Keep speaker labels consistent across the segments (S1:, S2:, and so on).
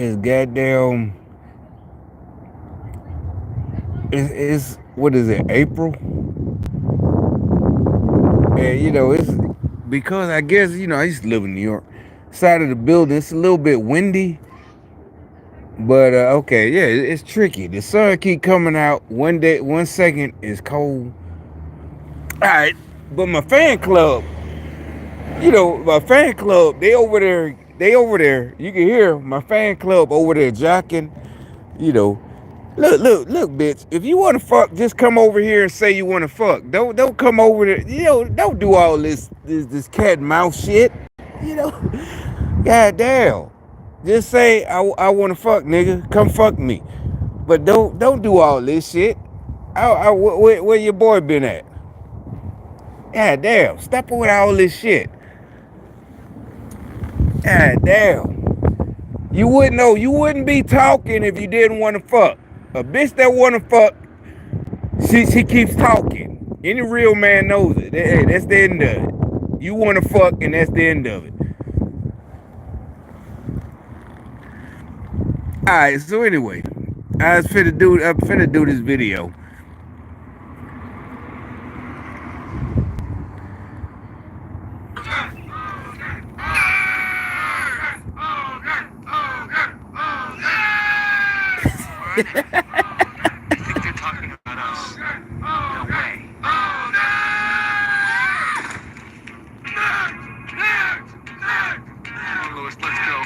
S1: It's goddamn. It's what is it? April, and it's because I guess I used to live in New York. Side of the building, it's a little bit windy, but okay, yeah, it's tricky. The sun keep coming out. One day, 1 second is cold. All right, but my fan club, my fan club, they over there. They over there. You can hear my fan club over there jocking. You know, look, bitch. If you want to fuck, just come over here and say you want to fuck. Don't come over there. Don't do all this cat and mouse shit. You know, god damn. Just say I want to fuck, nigga. Come fuck me. But don't do all this shit. Where your boy been at? God damn. Stop with all this shit. God damn. You wouldn't know. You wouldn't be talking if you didn't want to fuck. A bitch that want to fuck, she keeps talking. Any real man knows it. Hey, that's the end of it. You want to fuck, and that's the end of it. All right. So anyway, I'm finna do this video.
S2: You think they're talking about us? No way. Come on, Louis, let's go.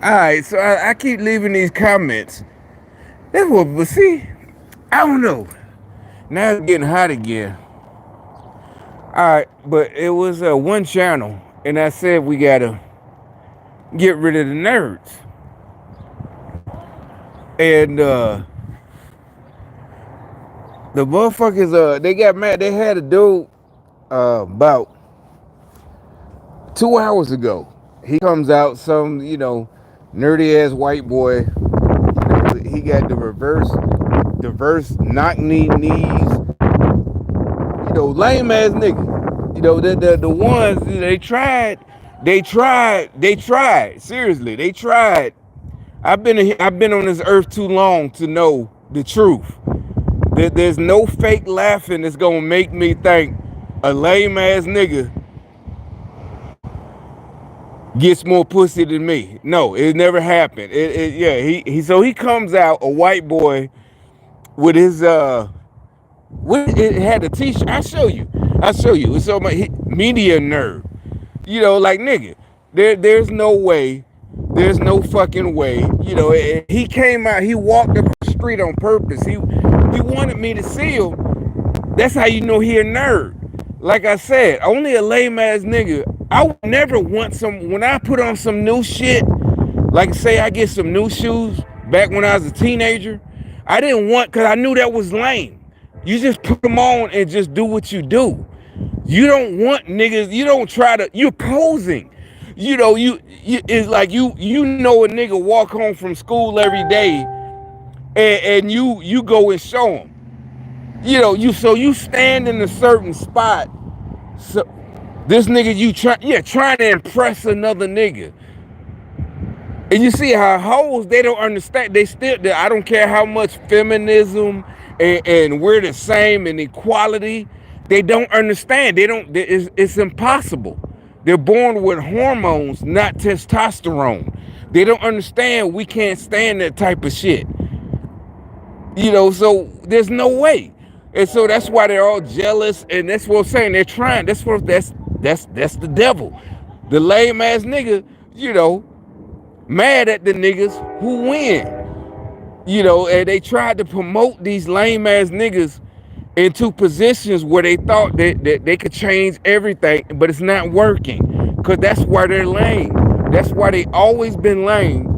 S1: Alright, so I keep leaving these comments. That's what, but see, I don't know. Now it's getting hot again. Alright, but it was one channel, and I said we gotta get rid of the nerds. And the motherfuckers, they got mad. They had a dude about 2 hours ago. He comes out, some, nerdy ass white boy. He got the reverse knock knees. Lame ass nigga. The ones they tried. Seriously, they tried. I've been on this earth too long to know the truth. There's no fake laughing that's gonna make me think a lame ass nigga gets more pussy than me. No, it never happened. He comes out a white boy with his it had a t-shirt. I'll show you. It's on my media nerd. Like nigga, there's no way. There's no fucking way. He came out. He walked up the street on purpose. He wanted me to see him. That's how you know he a nerd. Like I said, only a lame ass nigga. I would never want when I put on some new shit, like say I get some new shoes back when I was a teenager, I didn't want, because I knew that was lame. You just put them on and just do what you do. You don't want niggas, you don't try to, you're posing. It's like you know a nigga walk home from school every day and you go and show him. You stand in a certain spot. So this nigga trying to impress another nigga. And you see how hoes, they don't understand. I don't care how much feminism and we're the same and equality. They don't understand. It's impossible. They're born with hormones, not testosterone. They don't understand we can't stand that type of shit. So there's no way. And so that's why they're all jealous, and that's what I'm saying. They're trying. That's the devil. The lame ass nigga, mad at the niggas who win. And they tried to promote these lame ass niggas into positions where they thought that they could change everything, but it's not working. Because that's why they're lame. That's why they always been lame.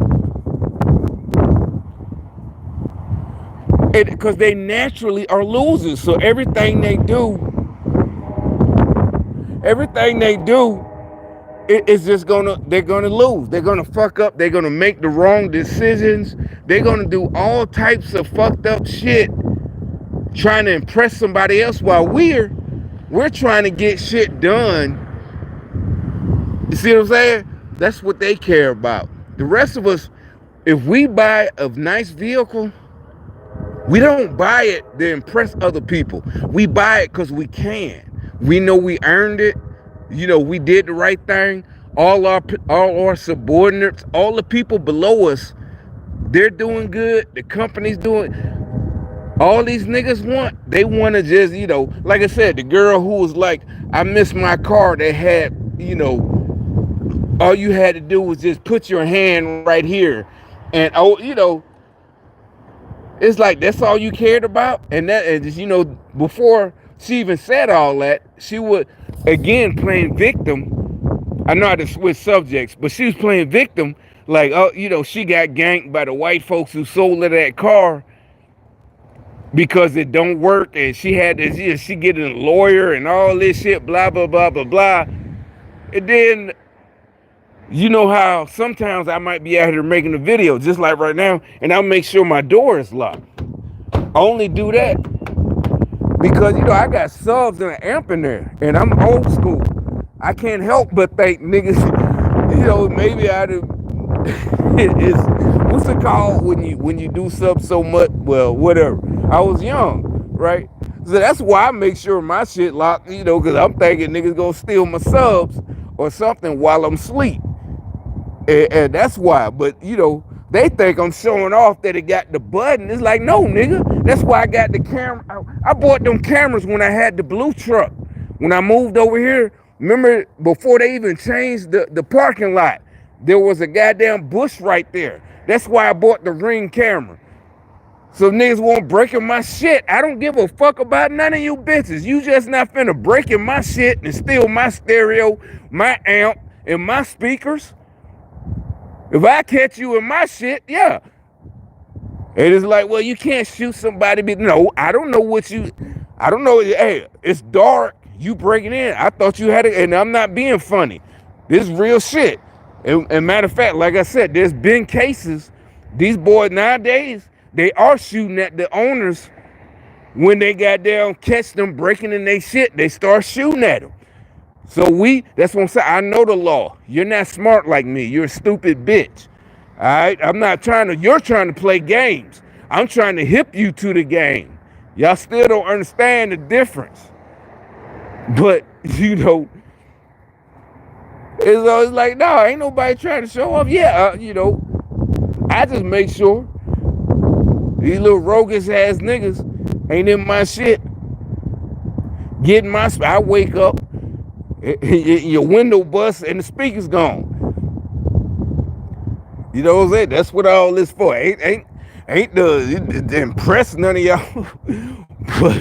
S1: Because they naturally are losers. So everything they do it's just they're gonna lose. They're gonna fuck up. They're gonna make the wrong decisions. They're gonna do all types of fucked up shit trying to impress somebody else, while we're trying to get shit done You see what I'm saying? That's what they care about. The rest of us, if we buy a nice vehicle, we don't buy it to impress other people. We buy it because we can. We know we earned it. You know, we did the right thing. All our subordinates, all the people below us, they're doing good. The company's doing. All these niggas they want to just, like I said, the girl who was like, I missed my car. They had, all you had to do was just put your hand right here, and it's like that's all you cared about. And just, before she even said all that, she would again playing victim. I know how to switch subjects, but she was playing victim, like, oh, she got ganked by the white folks who sold her that car because it don't work, and she had this, she getting a lawyer and all this shit, blah blah blah blah blah. And then you know how sometimes I might be out here making a video, just like right now, and I'll make sure my door is locked. I only do that because I got subs and an amp in there, and I'm old school. I can't help but think niggas, maybe I do. It's what's it called when you do sub so much? Well, whatever. I was young, right? So that's why I make sure my shit locked, because I'm thinking niggas gonna steal my subs or something while I'm asleep. And that's why. But they think I'm showing off that it got the button. It's like, no, nigga. That's why I got the camera. I bought them cameras when I had the blue truck. When I moved over here, remember before they even changed the parking lot, there was a goddamn bush right there. That's why I bought the Ring camera. So niggas won't breaking my shit. I don't give a fuck about none of you bitches. You just not finna breaking my shit and steal my stereo, my amp, and my speakers. If I catch you in my shit, yeah. It is like, well, you can't shoot somebody. No, I don't know what you. I don't know. Hey, it's dark. You breaking in. I thought you had it, and I'm not being funny. This is real shit. And matter of fact, like I said, there's been cases. These boys nowadays, they are shooting at the owners when they got down, catch them breaking in their shit. They start shooting at them. So that's what I'm saying. I know the law. You're not smart like me. You're a stupid bitch. All right? You're trying to play games. I'm trying to hip you to the game. Y'all still don't understand the difference. But, it's always like, no, ain't nobody trying to show off. Yeah, I just make sure these little roguish ass niggas ain't in my shit. Getting I wake up, your window busts and the speaker's gone. You know what I'm saying? That's what all this for. Ain't to impress none of y'all. But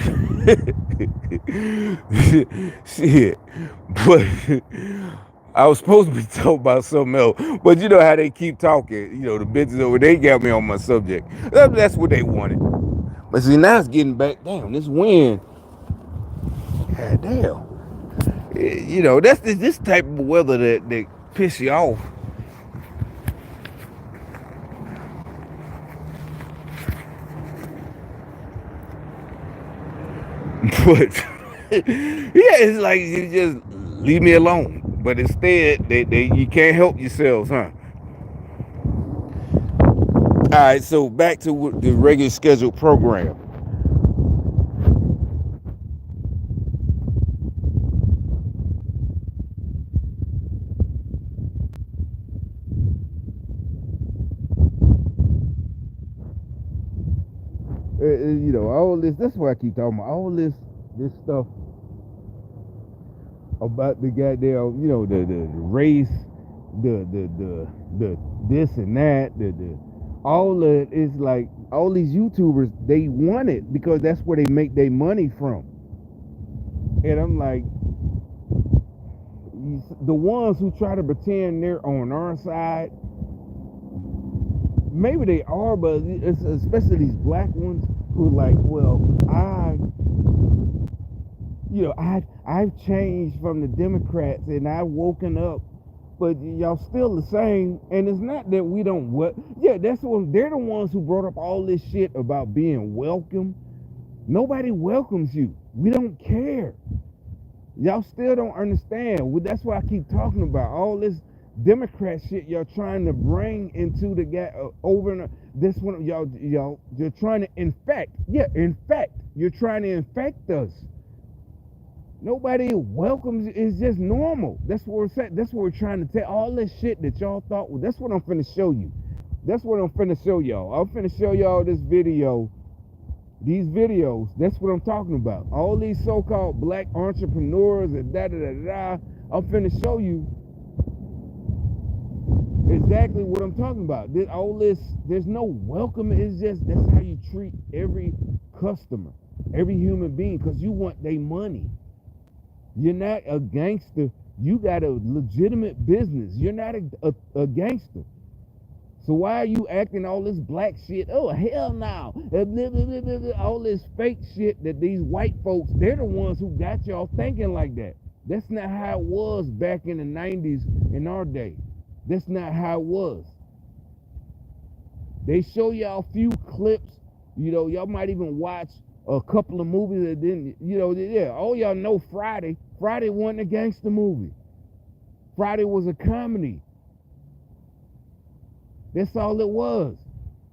S1: shit. But I was supposed to be talking about something else. But you know how they keep talking. The bitches over, they got me on my subject. That's what they wanted. But see, now it's getting back down. This wind. God damn. That's this type of weather that piss you off. But yeah, it's like you just leave me alone. But instead, you can't help yourselves, huh? All right, so back to the regular scheduled program. All this. That's why I keep talking about all this stuff about the goddamn, the race, the this and that, the all of it is like all these YouTubers, they want it because that's where they make their money from. And I'm like, the ones who try to pretend they're on our side, maybe they are, but it's especially these black ones who like, well, I've changed from the Democrats and I've woken up, but y'all still the same. And it's not that we don't that's what they're the ones who brought up all this shit about being welcome. Nobody welcomes you. We don't care. Y'all still don't understand. Well, that's why I keep talking about all this Democrat shit y'all trying to bring into the over and this one. Y'all, you're trying to infect. Yeah, infect. You're trying to infect us. Nobody welcomes. It's just normal. That's what we're saying. That's what we're trying to tell. All this shit that y'all thought. Well, that's what I'm finna show you. That's what I'm finna show y'all. I'm finna show y'all this video. These videos, that's what I'm talking about. All these so-called black entrepreneurs and da-da-da-da. I'm finna show you exactly what I'm talking about. All this, there's no welcome. It's just, that's how you treat every customer, every human being, because you want their money. You're not a gangster. You got a legitimate business. You're not a gangster. So why are you acting all this black shit? Oh, hell no. All this fake shit that these white folks, they're the ones who got y'all thinking like that. That's not how it was back in the 90s in our day. That's not how it was. They show y'all a few clips. Y'all might even watch a couple of movies that didn't, yeah. Oh, y'all know Friday. Friday wasn't a gangster movie. Friday was a comedy. That's all it was.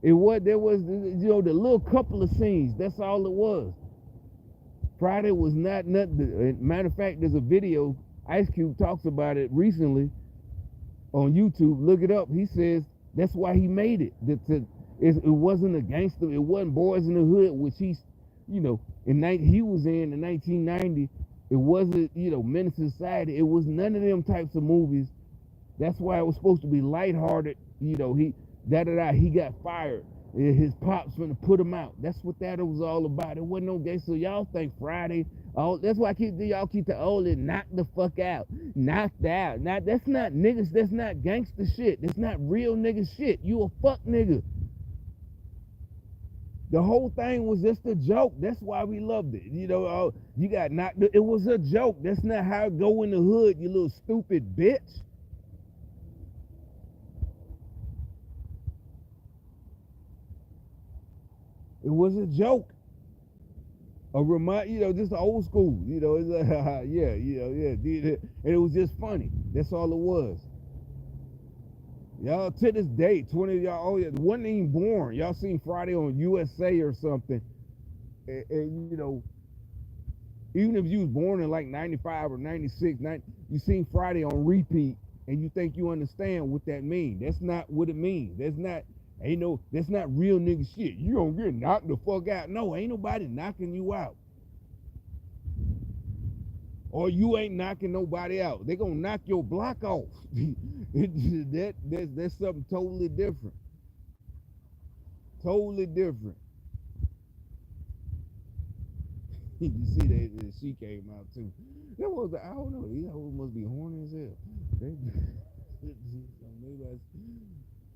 S1: There was, the little couple of scenes. That's all it was. Friday was not nothing. Matter of fact, there's a video. Ice Cube talks about it recently on YouTube. Look it up. He says that's why he made it. It wasn't a gangster. It wasn't Boys in the Hood, which he was in 1990. It wasn't, Menace to Society. It was none of them types of movies. That's why it was supposed to be lighthearted. He got fired. His pops gonna put him out. That's what that was all about. It wasn't no gay. So y'all think Friday. That's why y'all keep the it knocked the fuck out, knocked out. Now that's not niggas. That's not gangster shit. That's not real nigga shit. You a fuck nigga. The whole thing was just a joke. That's why we loved it. You got knocked. It was a joke. That's not how it go in the hood. You little stupid bitch. It was a joke. Just old school. It's yeah. And it was just funny. That's all it was. Y'all to this day, 20 of y'all, wasn't even born. Y'all seen Friday on USA or something. And even if you was born in like 95 or 96, you seen Friday on repeat and you think you understand what that means. That's not what it means. That's not real nigga shit. You don't get knocked the fuck out. No, ain't nobody knocking you out. Or you ain't knocking nobody out. They gonna knock your block off. That's something totally different. Totally different. You see that she came out too. That was, I don't know. These hoes must be horny as hell.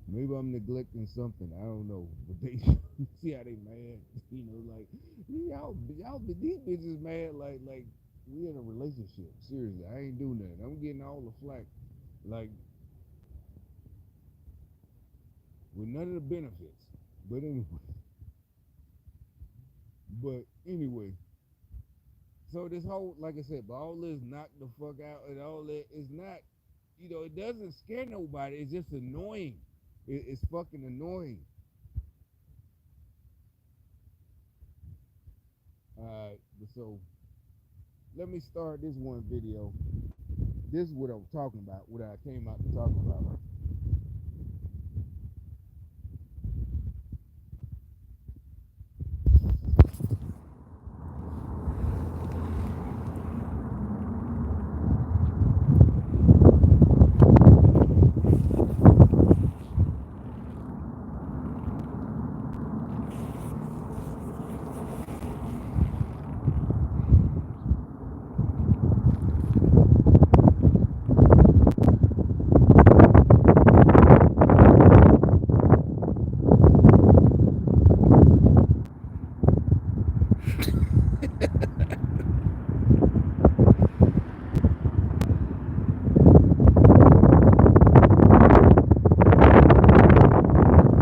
S1: Maybe I'm neglecting something. I don't know. But they see how they mad. Like these bitches mad like we in a relationship. Seriously, I ain't doing that. I'm getting all the flack. Like with none of the benefits. But anyway. So this whole, like I said, but all this knock the fuck out and all that is not, it doesn't scare nobody. It's just annoying. It's fucking annoying. Alright, so let me start this one video. This is what I'm talking about, what I came out to talk about.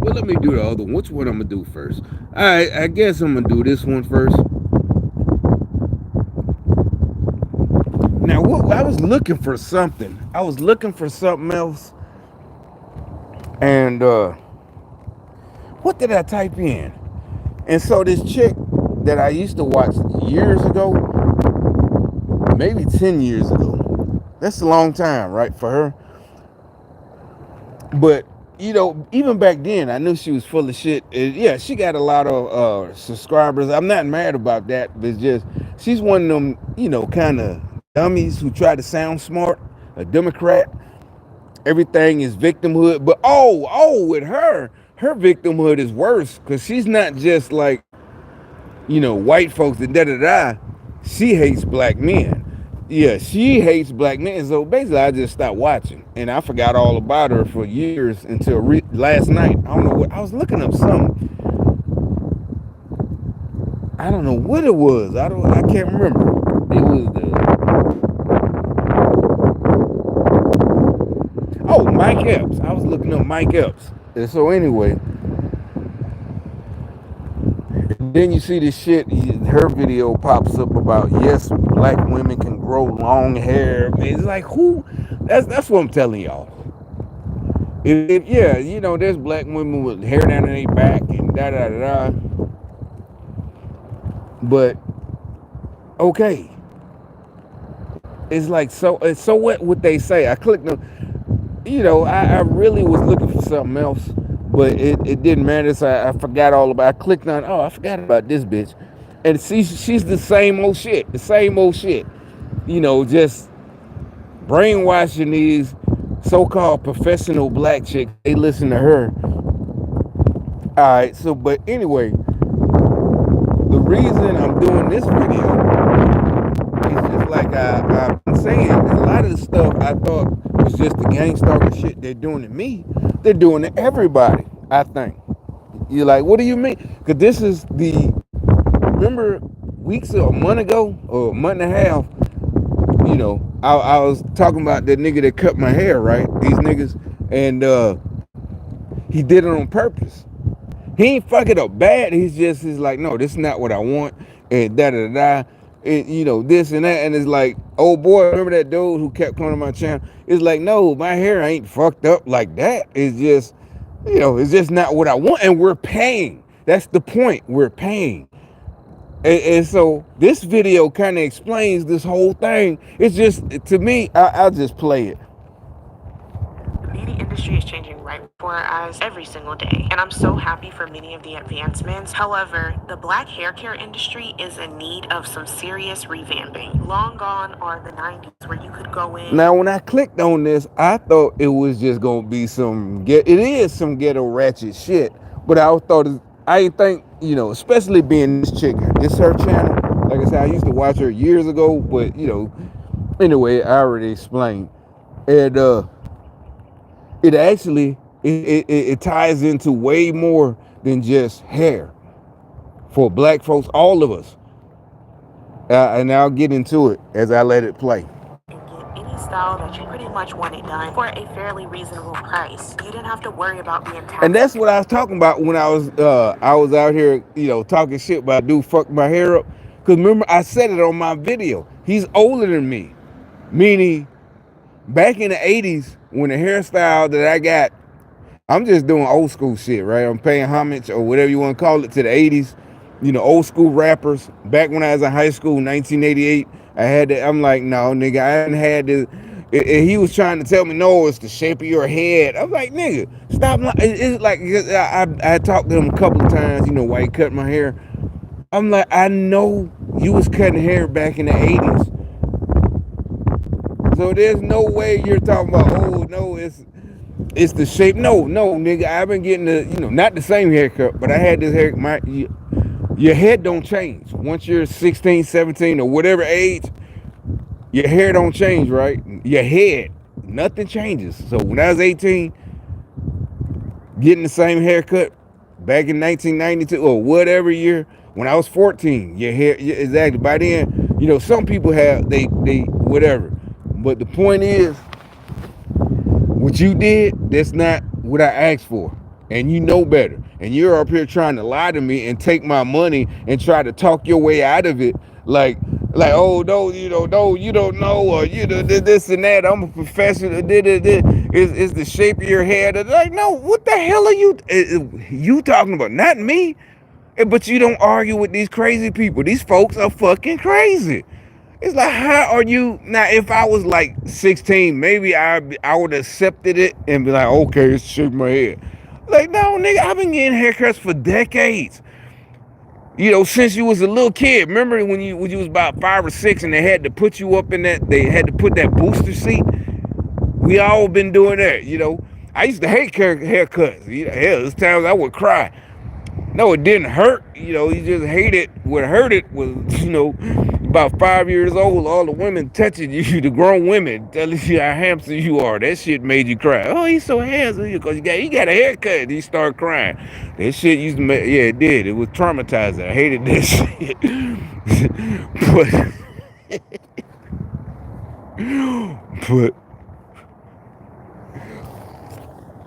S1: Well, let me do the other one. Which one I'm gonna do first? Alright, I guess I'm gonna do this one first. was looking for something. I was looking for something else, and what did I type in? And so this chick that I used to watch years ago, maybe 10 years ago. That's a long time, right, for her. But even back then, I knew she was full of shit. Yeah, she got a lot of subscribers. I'm not mad about that. But it's just she's one of them, kind of dummies who try to sound smart. A Democrat. Everything is victimhood. But with her victimhood is worse because she's not just like white folks and da da da. She hates black men. Yeah, she hates black men. So basically, I just stopped watching, and I forgot all about her for years until last night. I don't know what I was looking up something. I don't know what it was. I can't remember. It was Mike Epps. I was looking up Mike Epps. And so anyway, then you see this shit. Her video pops up about yes, black women can grow long hair. It's like who? That's what I'm telling y'all. Yeah, there's black women with hair down in their back and da da da da. But okay, it's like so what would they say? I clicked on, I really was looking for something else, but it didn't matter. So I forgot all about. I clicked on. Oh, I forgot about this bitch, and she's the same old shit. The same old shit. Just brainwashing these so-called professional black chicks. They listen to her. All right. So, but anyway, the reason I'm doing this video is just like I've been saying. A lot of the stuff I thought was just the gang stalker shit they're doing to me. They're doing to everybody. I think. You're like, what do you mean? Because this is remember weeks or a month ago or a month and a half. I was talking about that nigga that cut my hair, right? These niggas, and he did it on purpose. He ain't fuck it up bad. He's like, no, this is not what I want, and da da da, and this and that, and it's like, oh boy, remember that dude who kept coming to my channel? It's like, no, my hair ain't fucked up like that. It's just, it's just not what I want, and we're paying. That's the point. We're paying. And so this video kind of explains this whole thing. It's just, to me, I'll just play it.
S2: The beauty industry is changing right before our eyes every single day, and I'm so happy for many of the advancements. However, the black hair care industry is in need of some serious revamping. Long gone are the 90s where you could go in.
S1: Now, when I clicked on this, I thought it was just gonna be it is some ghetto ratchet shit, but I didn't think, especially being this chick, this her channel. Like I said, I used to watch her years ago, but anyway, I already explained, and it actually it ties into way more than just hair for black folks, all of us, and I'll get into it as I let it play.
S2: And get any style that you pretty much want it done for a fairly reasonable price. You didn't have to worry about being taxed.
S1: And that's what I was talking about when I was out here, talking shit about dude fuck my hair up. Cause remember I said it on my video. He's older than me, meaning back in the 80s when the hairstyle that I got, I'm just doing old school shit, right? I'm paying homage or whatever you want to call it to the 80s, old school rappers. Back when I was in high school, 1988, I had that. I'm like, no, nigga, I hadn't had this. And he was trying to tell me, no, it's the shape of your head. I'm like, nigga, stop. It's like, I talked to him a couple of times, why he cut my hair. I'm like, I know you was cutting hair back in the 80s. So there's no way you're talking about, oh, no, it's the shape. No, nigga, I've been getting not the same haircut, but I had this hair. Your head don't change. Once you're 16, 17, or whatever age, your hair don't change, right? Your head, nothing changes. So when I was 18, getting the same haircut back in 1992 or whatever year, when I was 14, your hair, exactly. By then, some people have, they whatever. But the point is, what you did, that's not what I asked for. And you know better. And you're up here trying to lie to me and take my money and try to talk your way out of it. Like, Like, oh no, no, you don't know, or this and that. I'm a professional. It's the shape of your head. Like, no, what the hell are you talking about? Not me. But you don't argue with these crazy people. These folks are fucking crazy. It's like, how are you now? If I was like 16, maybe I would have accepted it and be like, okay, it's shake my head. Like, no, nigga, I've been getting haircuts for decades. Since you was a little kid. Remember when you was about 5 or 6 and they had to put you up in that, they had to put that booster seat? We all been doing that. I used to hate haircuts. Hell, there's times I would cry. No, it didn't hurt. You just hate it. What hurt it was, about 5 years old, all the women touching you, the grown women telling you how handsome you are. That shit made you cry. Oh, he's so handsome because he got a haircut. And he started crying. That shit used to make, yeah, it did. It was traumatizing. I hated that shit. but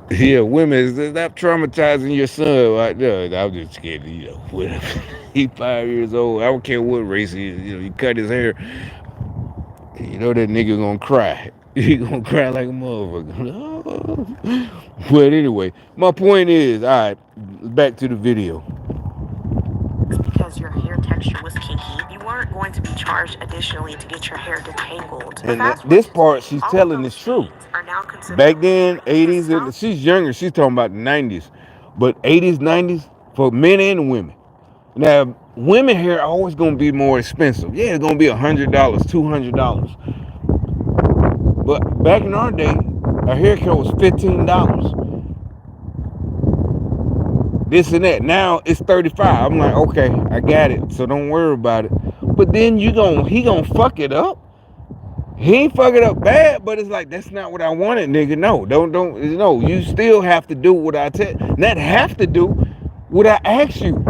S1: yeah, women, stop traumatizing your son right there. I'm just kidding, whatever. He 5 years old. I don't care what race he is. He cut his hair. That nigga gonna cry. He gonna cry like a motherfucker. But anyway, my point is, all right, back to the video.
S2: Because your hair texture was kinky, you weren't going to be charged additionally to get your hair detangled.
S1: And
S2: Fast forward
S1: this
S2: to
S1: part
S2: today,
S1: she's
S2: all of
S1: telling
S2: those
S1: is true.
S2: chains are now considered
S1: Back then,
S2: illegal because
S1: 80s,
S2: some.
S1: and she's younger. She's talking about the 90s. But 80s, 90s, for men and women. Now, women hair are always going to be more expensive. Yeah, it's going to be $100, $200. But back in our day, a haircut was $15. This and that. Now it's 35. I'm like, okay, I got it. So don't worry about it. But then he gonna fuck it up. He ain't fuck it up bad, but it's like, that's not what I wanted, nigga. No, don't no. You still have to do what I tell. Not have to do what I ask you.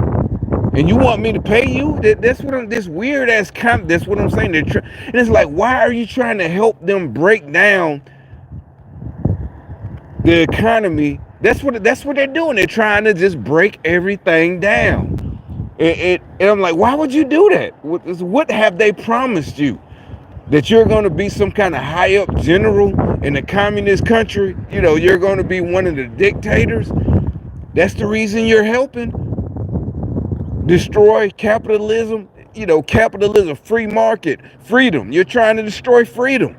S1: And you want me to pay you? That's what I'm. This weird ass That's what I'm saying. And it's like, why are you trying to help them break down the economy? That's what they're doing. They're trying to just break everything down. And I'm like, why would you do that? What have they promised you? That you're going to be some kind of high up general in a communist country? You're going to be one of the dictators? That's the reason you're helping destroy capitalism. Capitalism, free market, freedom. You're trying to destroy freedom.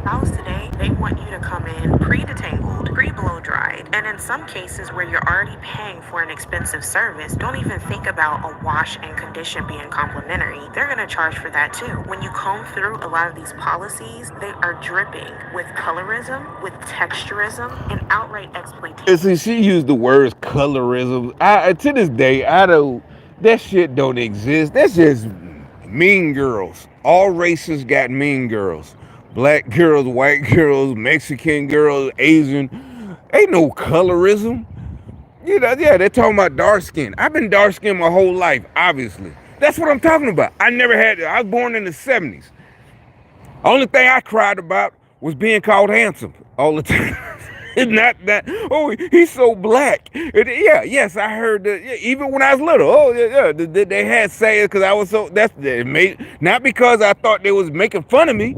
S2: House today, they want you to come in pre-detangled, pre-blow dried, and in some cases where you're already paying for an expensive service, don't even think about a wash and condition being complimentary. They're gonna charge for that too. When you comb through a lot of these policies, they are dripping with colorism, with texturism, and outright exploitation.
S1: And see, she used the words colorism. To this day, I don't. That shit don't exist. That's just mean girls. All races got mean girls. Black girls, white girls, Mexican girls, Asian. Ain't no colorism. Yeah, they're talking about dark skin. I've been dark skinned my whole life, obviously. That's what I'm talking about. I was born in the 70s. Only thing I cried about was being called handsome all the time. It's not that, oh, he's so black. Yes, I heard that. Yeah, even when I was little. Oh, yeah, they had sayings because I was so, not because I thought they was making fun of me.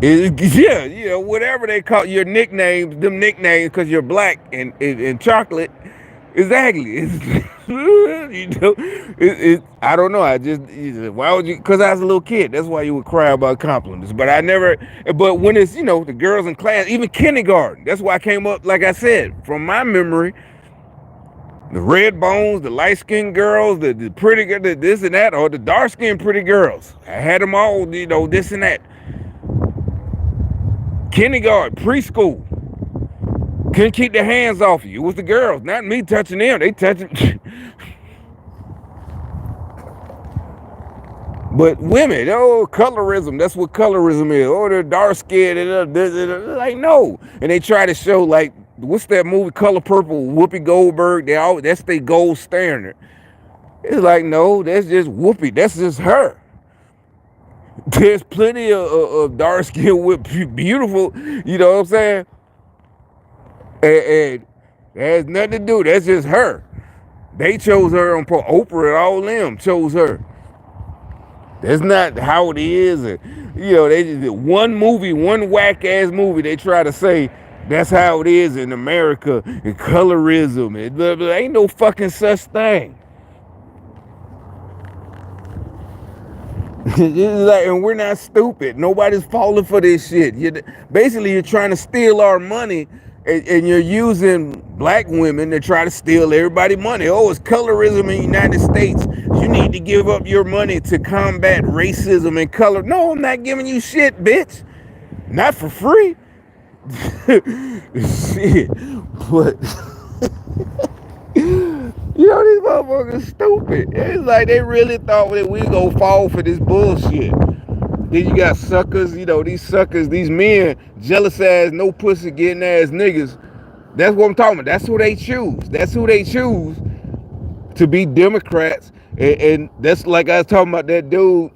S1: Whatever they call your nicknames, them nicknames because you're black and chocolate. Exactly. I don't know. Why would you? Because I was a little kid. That's why you would cry about compliments. But I never. But when it's the girls in class, even kindergarten. That's why I came up. Like I said, from my memory, the red bones, the light skinned girls, the pretty girl, this and that, or the dark skinned pretty girls. I had them all. This and that. Kindergarten, preschool. Couldn't keep their hands off you. It was the girls, not me touching them. They touching. But women, colorism. That's what colorism is. Oh, they're dark skinned. Like, no. And they try to show, like, what's that movie, Color Purple? Whoopi Goldberg. That's their gold standard. It's like, no, that's just Whoopi. That's just her. There's plenty of dark skinned with beautiful. You know what I'm saying? And that has nothing to do. That's just her. They chose her on Oprah and all them chose her. That's not how it is. And, they just did one movie, one whack ass movie. They try to say that's how it is in America and colorism. And blah, blah. Ain't no fucking such thing. And we're not stupid. Nobody's falling for this shit. Basically, you're trying to steal our money, and you're using black women to try to steal everybody's money. Oh, it's colorism in the United States. You need to give up your money to combat racism and color. No, I'm not giving you shit, bitch. Not for free. Shit. But these motherfuckers stupid. It's like they really thought that we gonna fall for this bullshit. Then you got suckers, these suckers, these men, jealous ass, no pussy getting ass niggas. That's what I'm talking about. That's who they choose. That's who they choose to be Democrats. And that's like I was talking about that dude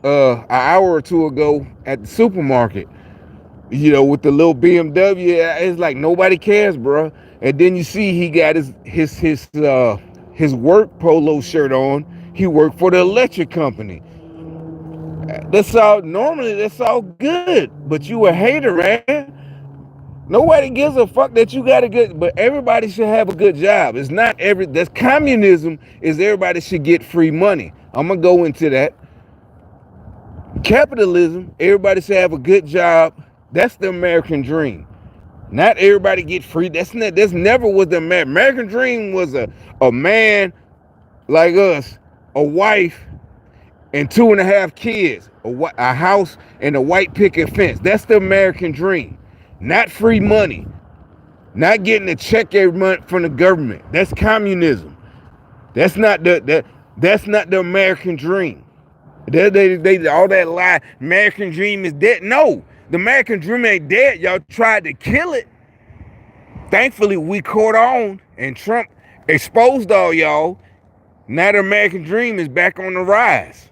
S1: an hour or two ago at the supermarket. With the little BMW. It's like nobody cares, bro. And then you see he got his work polo shirt on. He worked for the electric company. That's all. Normally, that's all good. But you a hater, man. Nobody gives a fuck that you got a good. But everybody should have a good job. It's not every. That's communism. Is everybody should get free money. I'm gonna go into that. Capitalism. Everybody should have a good job. That's the American dream. Not everybody get free. That's never was the American dream. Was a man like us, a wife, and 2.5 kids, a house, and a white picket fence. That's the American dream. Not free money. Not getting a check every month from the government. That's communism. That's not that's not the American dream. They all that lie. American dream is dead. No, the American dream ain't dead. Y'all tried to kill it. Thankfully, we caught on, and Trump exposed all y'all. Now the American dream is back on the rise.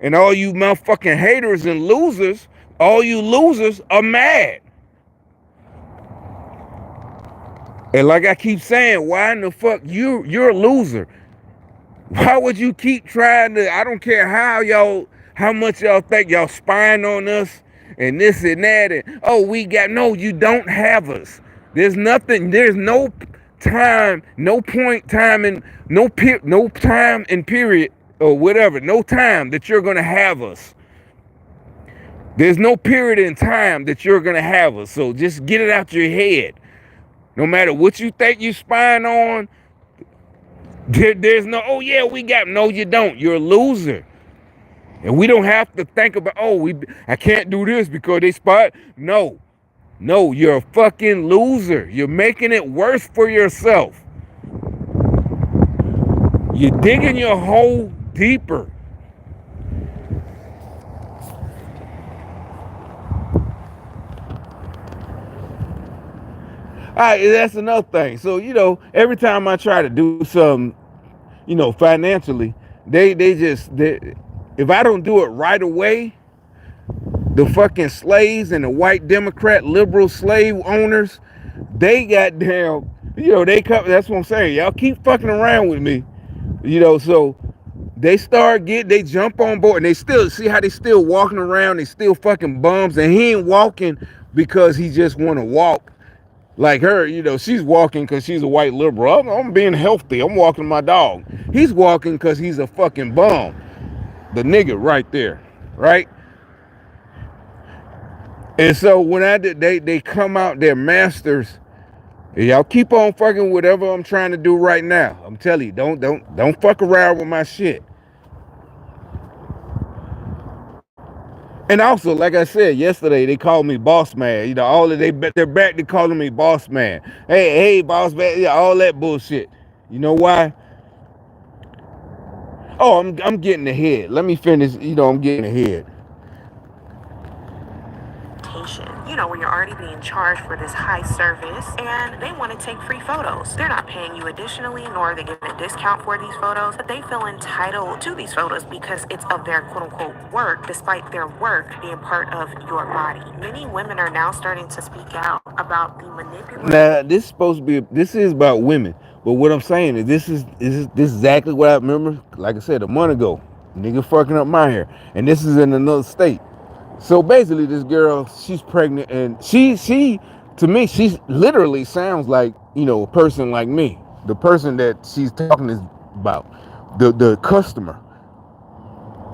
S1: And all you motherfucking haters and losers, all you losers are mad. And like I keep saying, why in the fuck you're a loser? Why would you keep trying to? I don't care how much y'all think y'all spying on us and this and that. And no, you don't have us. There's nothing. There's no time, no point time, and no time and period or whatever. No time that you're gonna have us. There's no period in time that you're gonna have us. So just get it out your head. No matter what you think you spying on, there's no. Oh yeah, we got. No, you don't. You're a loser. And we don't have to think about. I can't do this because they spot. No, you're a fucking loser. You're making it worse for yourself. You're digging your hole deeper. All right, that's another thing. So, every time I try to do something, financially, if I don't do it right away, the fucking slaves and the white Democrat liberal slave owners, they goddamn, they come. That's what I'm saying. Y'all keep fucking around with me, so they jump on board, and they still see how they still walking around. They still fucking bums, and he ain't walking because he just want to walk. Like her, she's walking because she's a white liberal. I'm being healthy. I'm walking my dog. He's walking because he's a fucking bum. The nigga right there, right? And so when they come out, they're masters. Y'all keep on fucking whatever I'm trying to do right now. I'm telling you, don't fuck around with my shit. And also, like I said yesterday, they called me boss man. They're back to calling me boss man. Hey, boss man, all that bullshit. You know why? Oh, I'm getting ahead. Let me finish. I'm getting ahead.
S2: position, where you're already being charged for this high service, and they want to take free photos. They're not paying you additionally, nor are they giving a discount for these photos, but they feel entitled to these photos because it's of their quote unquote work, despite their work being part of your body. Many women are now starting to speak out about the manipulation.
S1: Now this is supposed to be. This is about women, but what I'm saying is this is exactly what I remember. Like I said a month ago, nigga fucking up my hair, and this is in another state. So basically, this girl, she's pregnant, and she to me, she literally sounds like a person like me, the person that she's talking is about, the customer,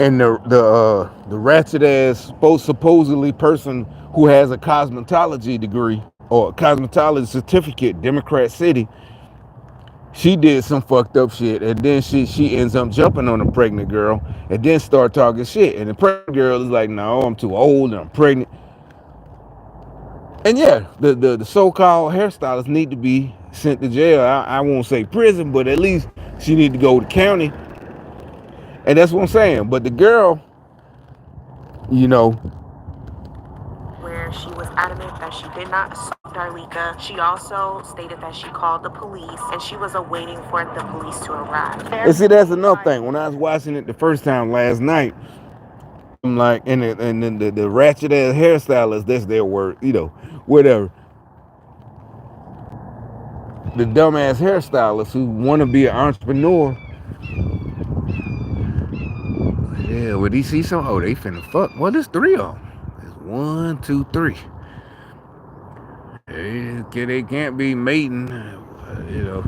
S1: and the ratchet ass supposedly person who has a cosmetology degree or a cosmetology certificate, Democrat City. She did some fucked up shit, and then she ends up jumping on the pregnant girl, and then start talking shit. And the pregnant girl is like, "No, I'm too old, and I'm pregnant." And yeah, the so-called hairstylist need to be sent to jail. I won't say prison, but at least she need to go to county. And that's what I'm saying. But the girl, you know,
S2: where she was adamant that she did not assault Darlika. She also stated that she called the police and she was awaiting for the police to arrive.
S1: and see, that's another thing. When I was watching it the first time last night, I'm like, and then the ratchet ass hairstylist, that's their word, whatever. The dumbass hairstylist who want to be an entrepreneur. Yeah, would he see some? Oh, they finna fuck. Well, there's three of them. There's one, two, three. They can't be mating, you know.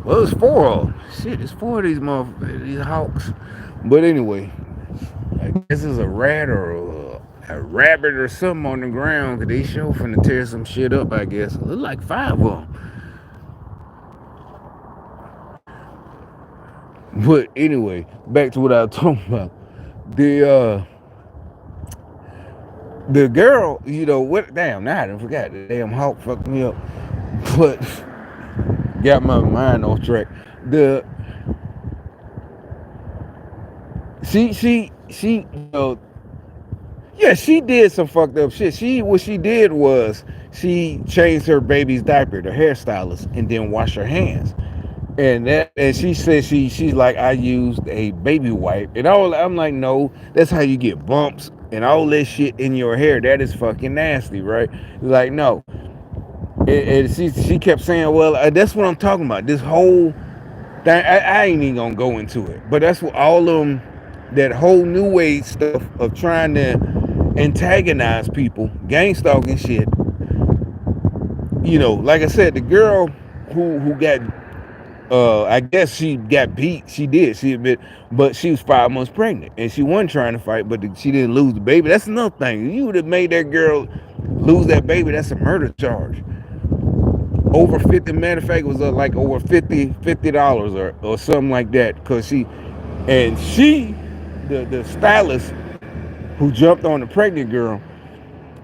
S1: Well, it's four of them. Shit, it's four of these motherfuckers, these hawks. But anyway, I guess it's a rat or a rabbit or something on the ground. Cause they sure finna tear some shit up, I guess. Look like five of them. But anyway, back to what I was talking about. The girl, what? Damn, now I done forgot. The damn hawk fucked me up. But got my mind off track. The she yeah, she did some fucked up shit. What she did was she changed her baby's diaper, the hairstylist, and then washed her hands. And she said she's like, I used a baby wipe and all. I'm like, no, that's how you get bumps and all this shit in your hair. That is fucking nasty, right? Like, no. And she kept saying, well, that's what I'm talking about. This whole thing, I ain't even gonna go into it, but that's what all of them, that whole new age stuff of trying to antagonize people, gang stalking shit. Like I said, the girl who got I guess she got beat. She did. She admit, but she was 5 months pregnant, and she wasn't trying to fight. But she didn't lose the baby. That's another thing. You would have made that girl lose that baby. That's a murder charge. Over 50. Matter of fact, it was like over $50 or something like that. Cause the stylist who jumped on the pregnant girl.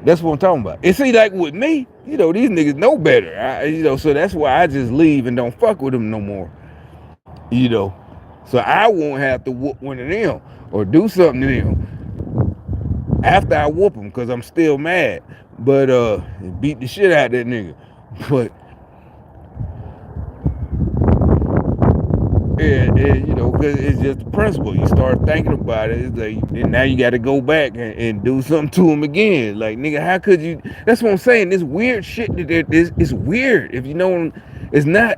S1: That's what I'm talking about. And see, like with me, these niggas know better. So that's why I just leave and don't fuck with them no more. So I won't have to whoop one of them or do something to them after I whoop them, because I'm still mad. But beat the shit out of that nigga. But because it's just the principle. You start thinking about it, it's like, and now you got to go back and do something to him again. Like, nigga, how could you? That's what I'm saying. This weird shit, it's weird. If you know, it's not.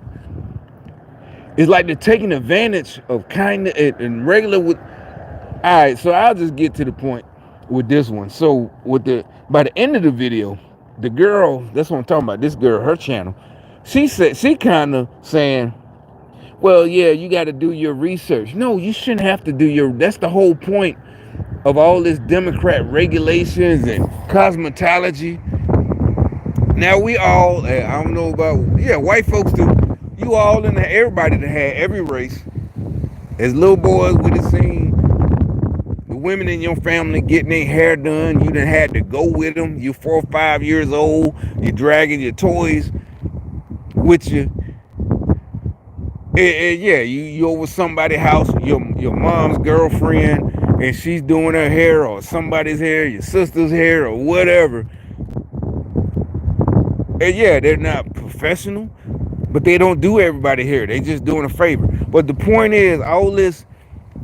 S1: It's like they're taking advantage of kindness and regular with. All right, so I'll just get to the point with this one. So by the end of the video, the girl, that's what I'm talking about. This girl, her channel, she kind of saying, well, yeah, you got to do your research. No, you shouldn't have to that's the whole point of all this Democrat regulations and cosmetology. Now we all, I don't know about, yeah, white folks do. You all everybody that had every race. As little boys, we done seen the women in your family getting their hair done. You done had to go with them. You're 4 or 5 years old. You're dragging your toys with you. And yeah, you over somebody's house, your mom's girlfriend, and she's doing her hair or somebody's hair, your sister's hair or whatever. And yeah, they're not professional, but they don't do everybody hair. They just doing a favor. But the point is, all this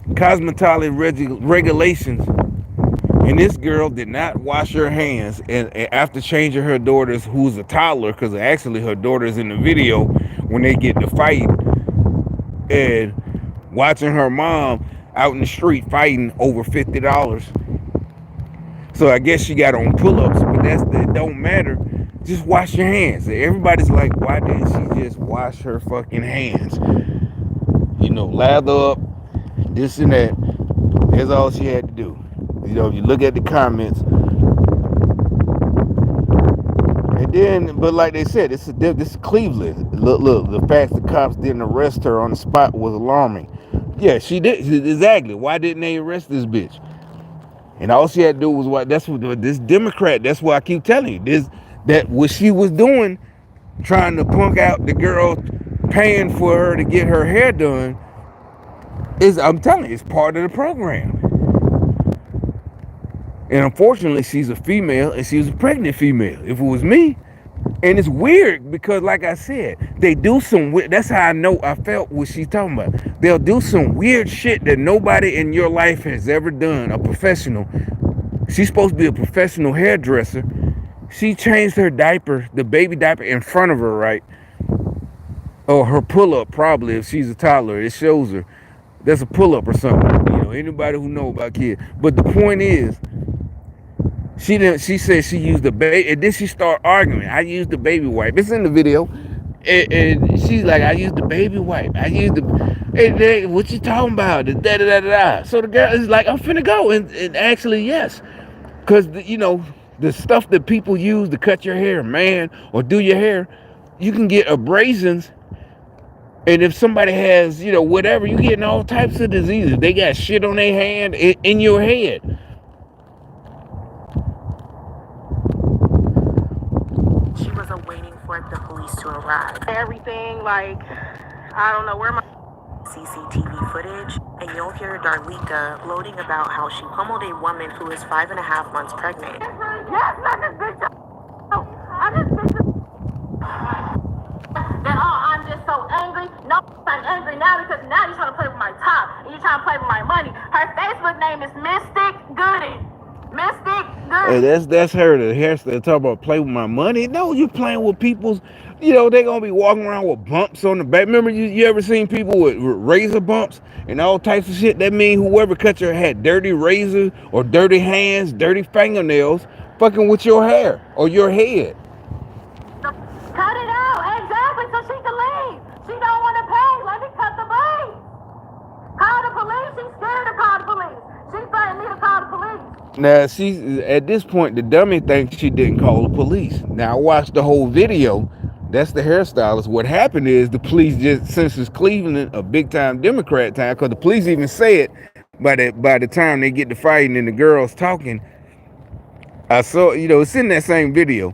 S1: cosmetology regulations, and this girl did not wash her hands. And after changing her daughter's, who's a toddler, because actually her daughter's in the video when they get to fight, and watching her mom out in the street fighting over $50. So I guess she got on pull-ups, but that don't matter. Just wash your hands. Everybody's like, why didn't she just wash her fucking hands? Lather up, this and that. That's all she had to do. If you look at the comments, and then, but like they said, this is Cleveland. Look, the fact the cops didn't arrest her on the spot was alarming. Yeah, she did exactly. Why didn't they arrest this bitch? And all she had to do was what? That's what this Democrat. That's why I keep telling you this. That what she was doing, trying to punk out the girl, paying for her to get her hair done. I'm telling you, it's part of the program. And unfortunately, she's a female, and she was a pregnant female. If it was me, and it's weird because, like I said, they do some weird. That's how I know I felt what she's talking about. They'll do some weird shit that nobody in your life has ever done. A professional. She's supposed to be a professional hairdresser. She changed her diaper, the baby diaper, in front of her, right? Or her pull-up, probably, if she's a toddler. It shows her. That's a pull-up or something. Anybody who know about kids. But the point is, she didn't. She said she used the baby, and then she started arguing. I used the baby wipe. It's in the video, and she's like, "I used the baby wipe. I used the." And what you talking about? Da da da da. So the girl is like, "I'm finna go," and actually, yes, because the stuff that people use to cut your hair, man, or do your hair, you can get abrasions. And if somebody has, whatever, you getting all types of diseases. They got shit on their hand, in your head.
S2: She was waiting for the police to arrive. Everything, like, I don't know where my CCTV footage, and you'll hear Darlika gloating about how she pummeled a woman who is 5.5 months pregnant. Yes, not this bitch. Oh, I just bitch. And I'm just so angry. No, I'm angry now because now you're trying to play with my top and you're trying to play with my money. Her Facebook name is Mystic Goody. Mystic Goody.
S1: Hey, that's her. The hairstyle talk about play with my money. No, you playing with people's. They gonna be walking around with bumps on the back. Remember, you ever seen people with razor bumps and all types of shit? That mean whoever cut your hair, dirty razor or dirty hands, dirty fingernails, fucking with your hair or your head.
S2: Cut it out, exactly, so she can leave. She don't want to pay. Let me cut the blade. Call the police. She's scared to call the police. She threatened me to call the police.
S1: Now, she's at this point, the dummy thinks she didn't call the police. Now, I watched the whole video. That's the hairstylist. What happened is the police just, since it's Cleveland, a big time Democrat town, because the police even say it by the time they get to fighting and the girls talking. I saw, it's in that same video.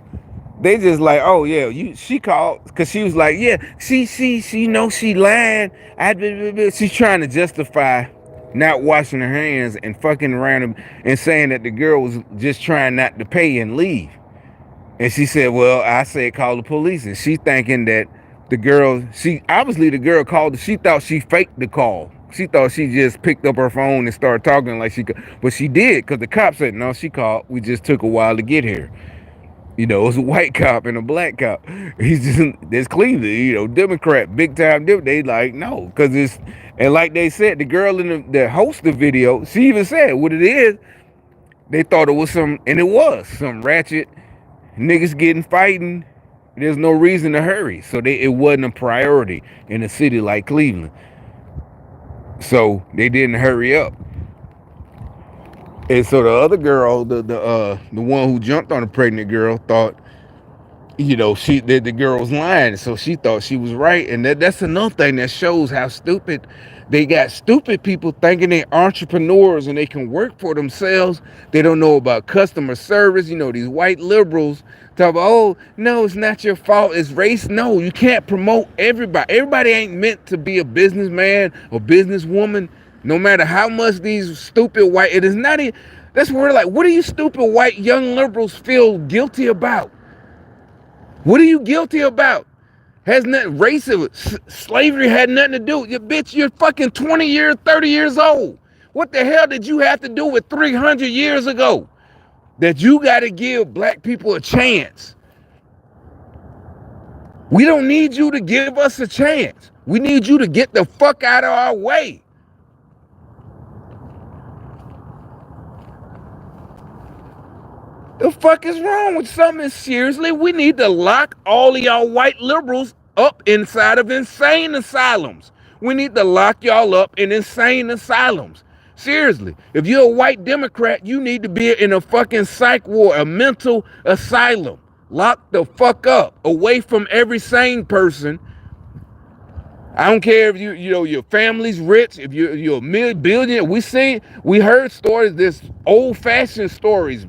S1: They just like, oh yeah, she called because she was like, yeah, she knows she lied. She's trying to justify not washing her hands and fucking around and saying that the girl was just trying not to pay and leave. And she said, well, I said call the police, and she thinking that the girl, the girl called. She thought she faked the call. She thought she just picked up her phone and started talking like she could, but she did because the cop said no, she called. We just took a while to get here. It was a white cop and a black cop. He's just, there's Cleveland, Democrat, big time. They like, no, because it's, and like they said, the girl in the host the video, she even said what it is. They thought it was and it was some ratchet niggas getting fighting. There's no reason to hurry. So it wasn't a priority in a city like Cleveland. So they didn't hurry up. And so the other girl, the one who jumped on the pregnant girl, thought, the girl was lying, so she thought she was right. And that's another thing that shows how stupid they got. Stupid people thinking they're entrepreneurs and they can work for themselves. They don't know about customer service. These white liberals talk about, oh no, it's not your fault, it's race. No, you can't promote everybody. Everybody ain't meant to be a businessman or businesswoman. No matter how much these stupid white, it is not even, that's where like, what do you stupid white young liberals feel guilty about? What are you guilty about? Has nothing, racism, slavery had nothing to do. You bitch, you're fucking 20 years, 30 years old. What the hell did you have to do with 300 years ago? That you got to give black people a chance. We don't need you to give us a chance. We need you to get the fuck out of our way. The fuck is wrong with something? Seriously, we need to lock all of y'all white liberals up inside of insane asylums. We need to lock y'all up in insane asylums. Seriously, if you're a white Democrat, you need to be in a fucking psych ward, a mental asylum. Lock the fuck up, away from every sane person. I don't care if your family's rich, if you're a billionaire. We heard stories, this old-fashioned stories,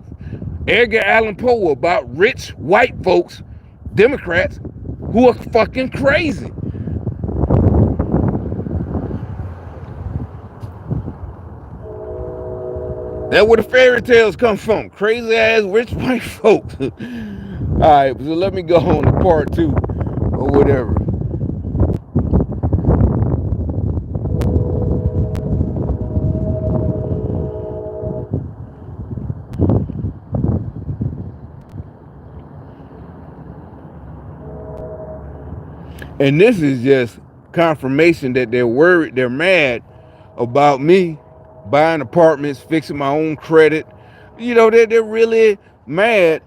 S1: Edgar Allan Poe, about rich white folks, Democrats, who are fucking crazy. That's where the fairy tales come from. Crazy ass rich white folks. All right, so let me go on to part two or whatever. And this is just confirmation that they're worried, they're mad about me buying apartments, fixing my own credit. They're really mad.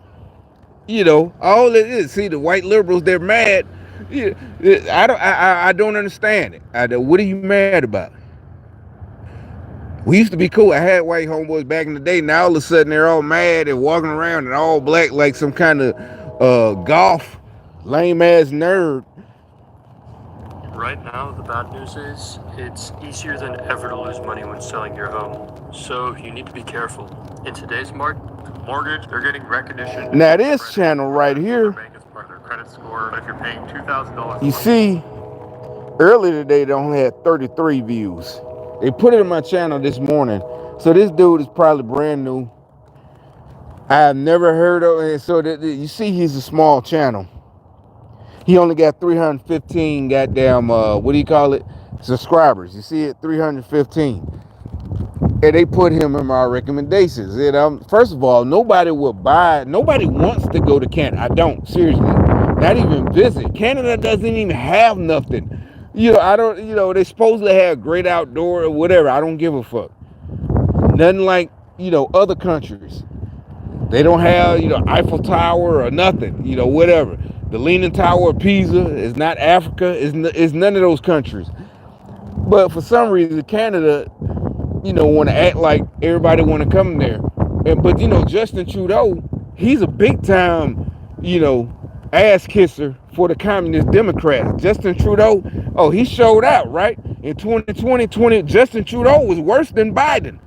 S1: All it is, see, the white liberals, they're mad. Yeah, I don't understand it. What are you mad about? We used to be cool. I had white homeboys back in the day. Now all of a sudden they're all mad and walking around in all black like some kind of golf lame ass nerd.
S3: Right now, the bad news is it's easier than ever to lose money when selling your home. So you need to be careful. In today's mortgage, they're getting recognition.
S1: Now this channel right here,
S3: bank as part of their credit score. But if you're paying $2,000,
S1: you see, earlier today they only had 33 views. They put it in my channel this morning. So this dude is probably brand new. I've never heard of it. So you see, he's a small channel. He only got 315 goddamn, what do you call it? Subscribers. You see it? 315. And they put him in my recommendations. And first of all, nobody wants to go to Canada. I don't, seriously. Not even visit. Canada doesn't even have nothing. I don't, they supposedly have great outdoor or whatever. I don't give a fuck. Nothing like, other countries. They don't have, Eiffel Tower or nothing, whatever. The Leaning Tower of Pisa is not Africa. It's none of those countries. But for some reason, Canada, want to act like everybody want to come there. But Justin Trudeau, he's a big time, ass kisser for the Communist Democrats. Justin Trudeau, oh, he showed out, right? In 2020, Justin Trudeau was worse than Biden.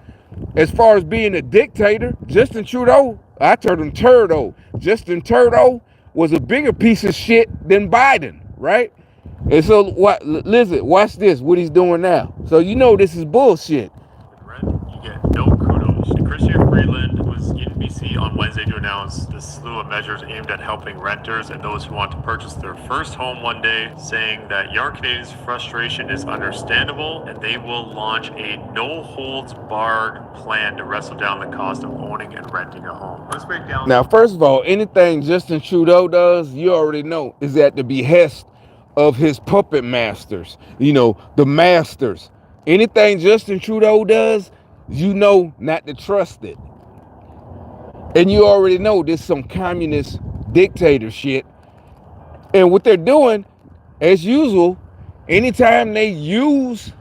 S1: As far as being a dictator, Justin Trudeau, I told him Turdo. Justin Trudeau was a bigger piece of shit than Biden, right? And so, listen, watch this, what he's doing now. So this is bullshit.
S3: Rent, you get no kudos. Chrystia Freeland was in BC on Wednesday to announce the slew of measures aimed at helping renters and those who want to purchase their first home one day, saying that young Canadians' frustration is understandable and they will launch a no-holds-barred plan to wrestle down the cost of owning and renting a home. Let's break down.
S1: Now, first of all, anything Justin Trudeau does, you already know, is at the behest of his puppet masters, the masters. Anything Justin Trudeau does, not to trust it. And you already know this some communist dictator shit. And what they're doing, as usual, anytime they use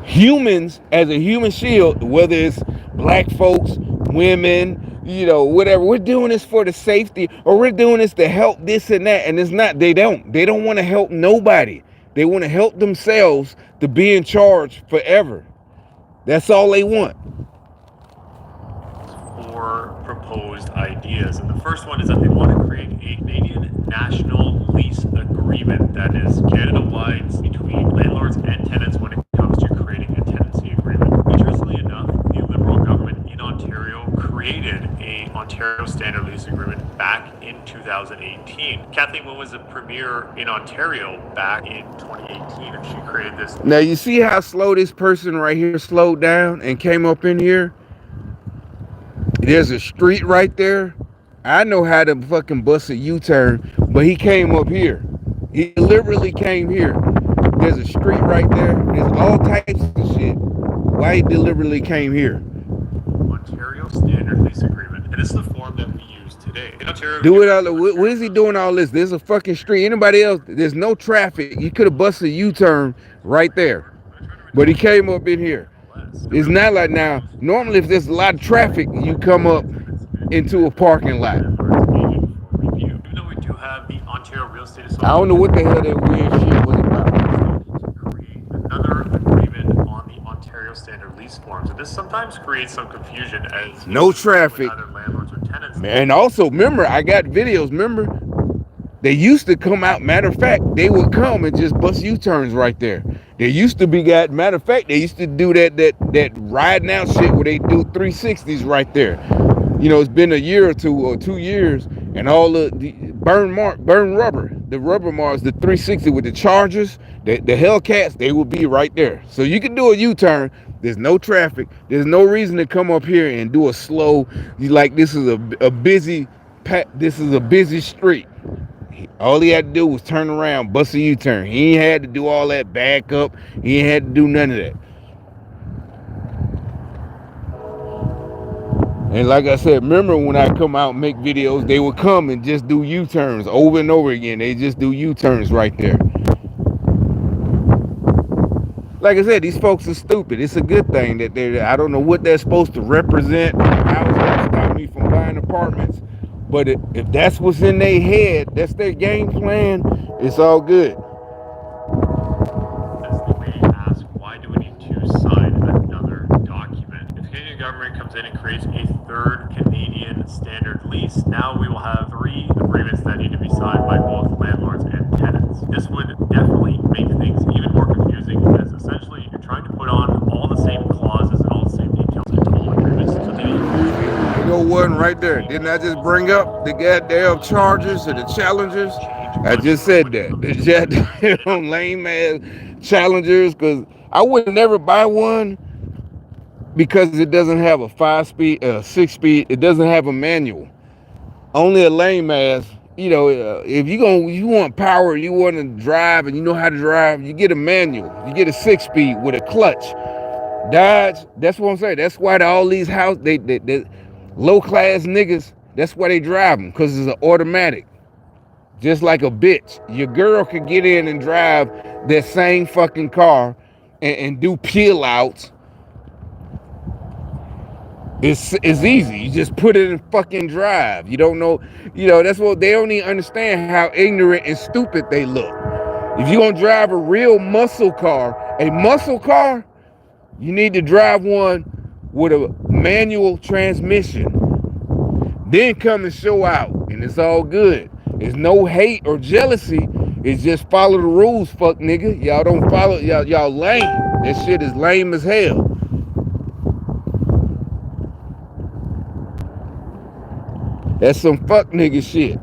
S1: humans as a human shield, whether it's black folks, women, whatever, we're doing this for the safety, or we're doing this to help this and that. And it's not, they don't want to help nobody. They want to help themselves to be in charge forever. That's all they want.
S3: Four proposed ideas. And the first one is that they want to create a Canadian national lease agreement that is Canada-wide between landlords and tenants when it comes to creating a tenancy created a Ontario Standard Lease Agreement back in 2018. Kathleen Wynne was a premier in Ontario back in 2018, and she created this.
S1: Now you see how slow this person right here slowed down and came up in here? There's a street right there. I know how to fucking bust a U-turn, but he came up here. He deliberately came here. There's a street right there. There's all types of shit. Why he deliberately came here?
S3: Ontario Standard Lease Agreement, and it's the form that we use today. In Ontario,
S1: Do it all. What is he doing all this? There's a fucking street. Anybody else? There's no traffic. He could have busted a U-turn right there, but he came up in here. It's not like now. Normally, if there's a lot of traffic, you come up into a parking lot.
S3: Even though we do have the Ontario Real Estate Association,
S1: I don't know what the hell that weird shit was about.
S3: to create another agreement on the Ontario Standard Lease forms, and this sometimes creates some confusion as
S1: No traffic.
S3: either landlords or tenants.
S1: And also, remember, I got videos. Remember, they used to come out. Matter of fact, they would come and just bust U-turns right there. There used to be matter of fact, they used to do that riding out shit where they do 360s right there. You know, it's been a year or 2 years, and all the burn rubber, the rubber marks, the 360 with the Chargers, the Hellcats, they will be right there. So you can do a U-turn. There's no traffic. There's no reason to come up here and do a slow. Like this is a busy. This is a busy street. All he had to do was turn around, bust a U-turn. He ain't had to do all that back up. He ain't had to do none of that. And like I said, remember when I come out and make videos, they would come and just do U-turns over and over again. They just do U-turns right there. Like I said, these folks are stupid. It's a good thing that I don't know what they're supposed to represent, how it's going to stop me from buying apartments. But if that's what's in their head, that's their game plan, it's all good.
S3: As they may ask, why do we need to sign another document? If the Canadian government comes in and creates a third Canadian standard lease, now we will have 3 agreements that need to be signed by both landlords and tenants. This would definitely make things even more confusing, as essentially you're trying to put on all the same clauses and all the same details into all agreements. So
S1: You know one right there. Didn't I just bring up the goddamn Chargers and the Challengers? I just said that. The goddamn lame ass Challengers, because I would never buy one because it doesn't have a 5-speed, 6-speed. It doesn't have a manual. Only a lame ass. You know, if you want power, you want to drive, and you know how to drive, you get a manual. You get a 6-speed with a clutch. Dodge. That's what I'm saying. That's why all these they low class niggas. That's why they drive them, because it's an automatic. Just like a bitch. Your girl could get in and drive that same fucking car and do peel outs. It's easy. You just put it in fucking drive. You don't know, that's what they don't even understand, how ignorant and stupid they look. If you're gonna drive a real muscle car, you need to drive one with a manual transmission. Then come and show out, and it's all good. There's no hate or jealousy. It's just follow the rules, fuck nigga. Y'all don't follow, y'all lame. That shit is lame as hell. That's some fuck nigga shit.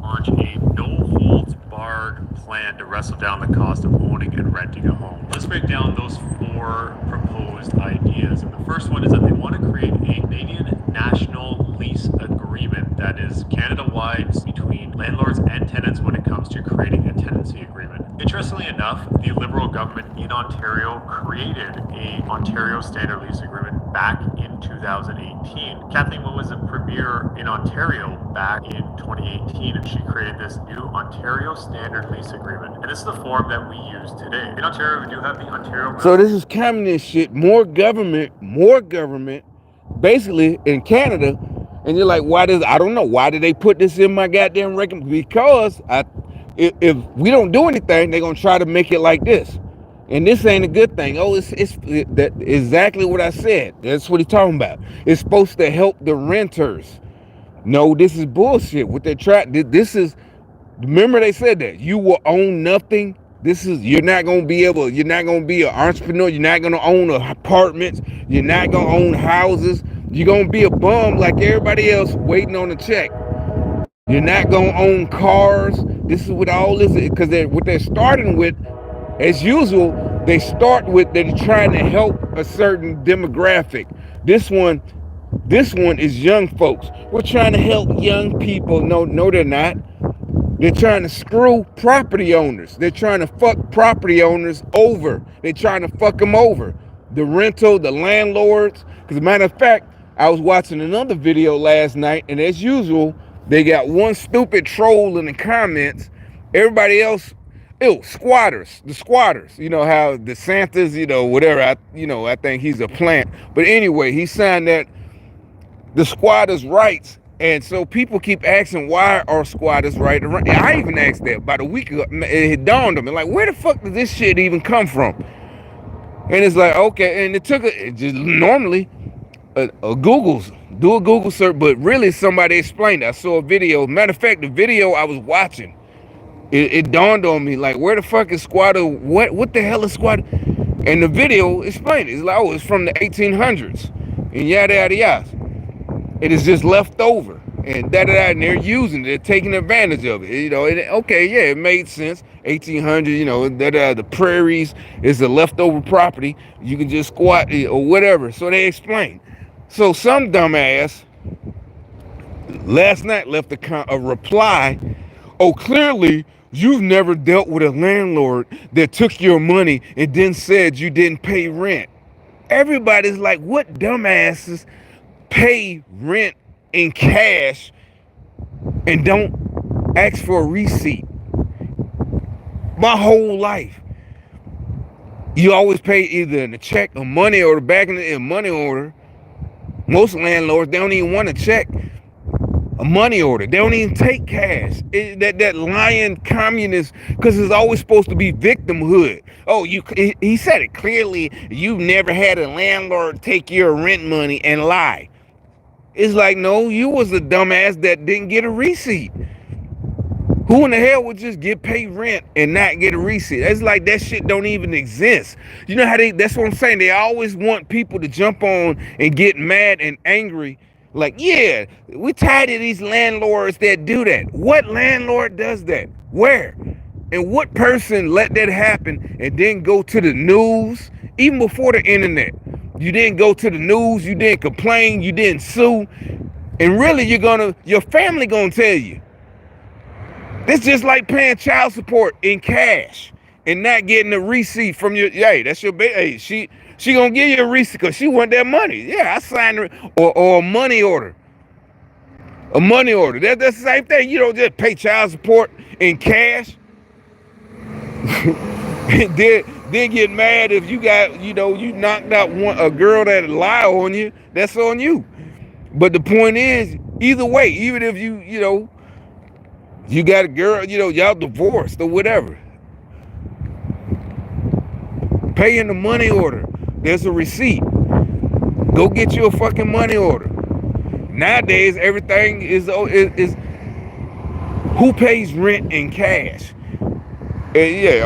S3: launch a no-holds-barred plan to wrestle down the cost of owning and renting a home. Let's break down those 4 proposed ideas. And the first one is that they want to create a Canadian national lease agreement that is Canada-wide between landlords and tenants when it comes to creating a tenancy agreement. Interestingly enough, the Liberal government in Ontario created a Ontario Standard Lease Agreement back in 2018. Kathleen Wynne was a premier in Ontario back in 2018, and she created this new Ontario Standard Lease Agreement. And this is the form that we use today. In Ontario, we do have the Ontario...
S1: So this is communist shit, more government, basically in Canada. And you're like, I don't know, why did they put this in my goddamn record? Because if we don't do anything, they're gonna try to make it like this. And this ain't a good thing. Oh, it's that exactly what I said. That's what he's talking about. It's supposed to help the renters. No, this is bullshit. What they're trying, this is, remember they said that you will own nothing This is you're not gonna be able. You're not gonna be an entrepreneur. You're not gonna own apartments. You're not gonna own houses. You're gonna be a bum like everybody else waiting on a check. You're not gonna own cars. This is what all this is because what they're starting with, as usual, they're trying to help a certain demographic. This one, this one is young folks. We're trying to help young people. No, no, they're not. They're trying to screw property owners. They're trying to fuck property owners over. They're trying to fuck them over. The rental, the landlords. Because, as a matter of fact, I was watching another video last night, and as usual, they got one stupid troll in the comments. Everybody else, ew, squatters. The squatters. You know how the Santas, whatever. I think he's a plant. But anyway, he signed that the squatters' rights. And so people keep asking, why are squatters right? I even asked that about a week ago. It dawned on me, like, where the fuck did this shit even come from? And it's like, okay, and it took just normally a Google's do a Google search, but really somebody explained it. I saw a video. Matter of fact, the video I was watching, it dawned on me, like, where the fuck is squatter? What the hell is squatter? And the video explained it. It's like, oh, it's from the 1800s, and yada yada yada. It is just left over, and and they're using it, they're taking advantage of it. Okay, yeah, it made sense. 1800, the prairies is a leftover property. You can just squat or whatever. So they explain. So some dumbass last night left a reply. Oh, clearly you've never dealt with a landlord that took your money and then said you didn't pay rent. Everybody's like, what dumbasses pay rent in cash and don't ask for a receipt? My whole life, you always pay either in a check, a money order. Back in the money order, most landlords, they don't even want a check, a money order. They don't even take cash. That lying communist, because it's always supposed to be victimhood. Oh, he said it clearly. You've never had a landlord take your rent money and lie. It's like, no, you was the dumbass that didn't get a receipt. Who in the hell would just get paid rent and not get a receipt? It's like that shit don't even exist. You know how that's what I'm saying. They always want people to jump on and get mad and angry. Like, yeah, we tired of these landlords that do that. What landlord does that? Where? And what person let that happen and then go to the news, even before the internet? You didn't go to the news, you didn't complain, you didn't sue, and really your family gonna tell you. It's just like paying child support in cash and not getting a receipt from your, hey, that's your baby. Hey, she gonna give you a receipt because she want that money. Yeah, I signed her, or a money order. A money order. That's the same thing. You don't just pay child support in cash. And then get mad if you got, you knocked out a girl that lie on you. That's on you. But the point is, either way, even if you got a girl, y'all divorced or whatever, paying the money order, there's a receipt. Go get you a fucking money order. Nowadays, everything is who pays rent in cash? Yeah,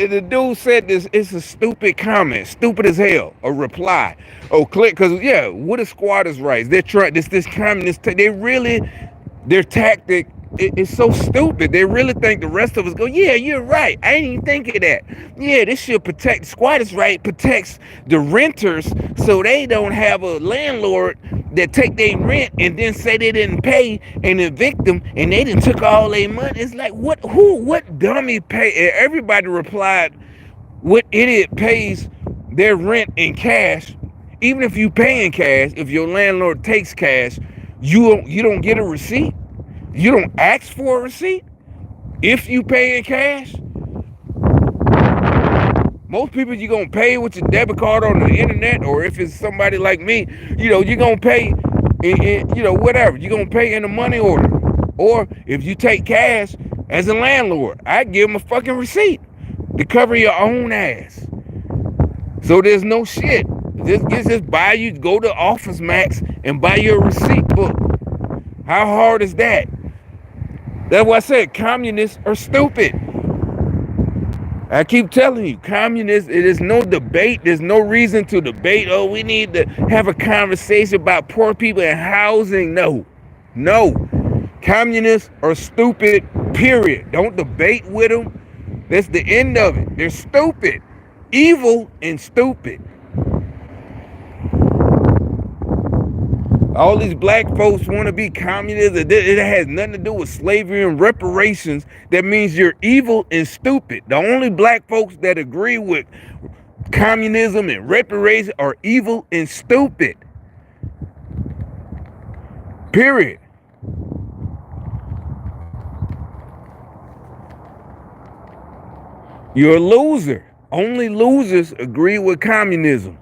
S1: the dude said this. It's a stupid comment, stupid as hell. A reply. Oh, click, because yeah, what is squatters' rights? They're trying this communist. Their tactic is so stupid. They really think the rest of us go, yeah, you're right. I didn't even think of that. Yeah, this should protect squatters' right, protects the renters so they don't have a landlord that take their rent and then say they didn't pay and evict them and they didn't took all their money. It's like, what dummy pay? Everybody replied, what idiot pays their rent in cash? Even if you pay in cash, if your landlord takes cash, you don't get a receipt. You don't ask for a receipt if you pay in cash. Most people, you're going to pay with your debit card on the internet, or if it's somebody like me, you're going to pay, whatever. You're going to pay in a money order. Or if you take cash as a landlord, I give them a fucking receipt to cover your own ass. So there's no shit. Just buy you, go to Office Max and buy your receipt book. How hard is that? That's why I said communists are stupid. I keep telling you, communists, it is no debate. There's no reason to debate. Oh, we need to have a conversation about poor people and housing. No, no. Communists are stupid, period. Don't debate with them. That's the end of it. They're stupid, evil, and stupid. All these black folks want to be communists. It has nothing to do with slavery and reparations. That means you're evil and stupid. The only black folks that agree with communism and reparations are evil and stupid. Period. You're a loser. Only losers agree with communism.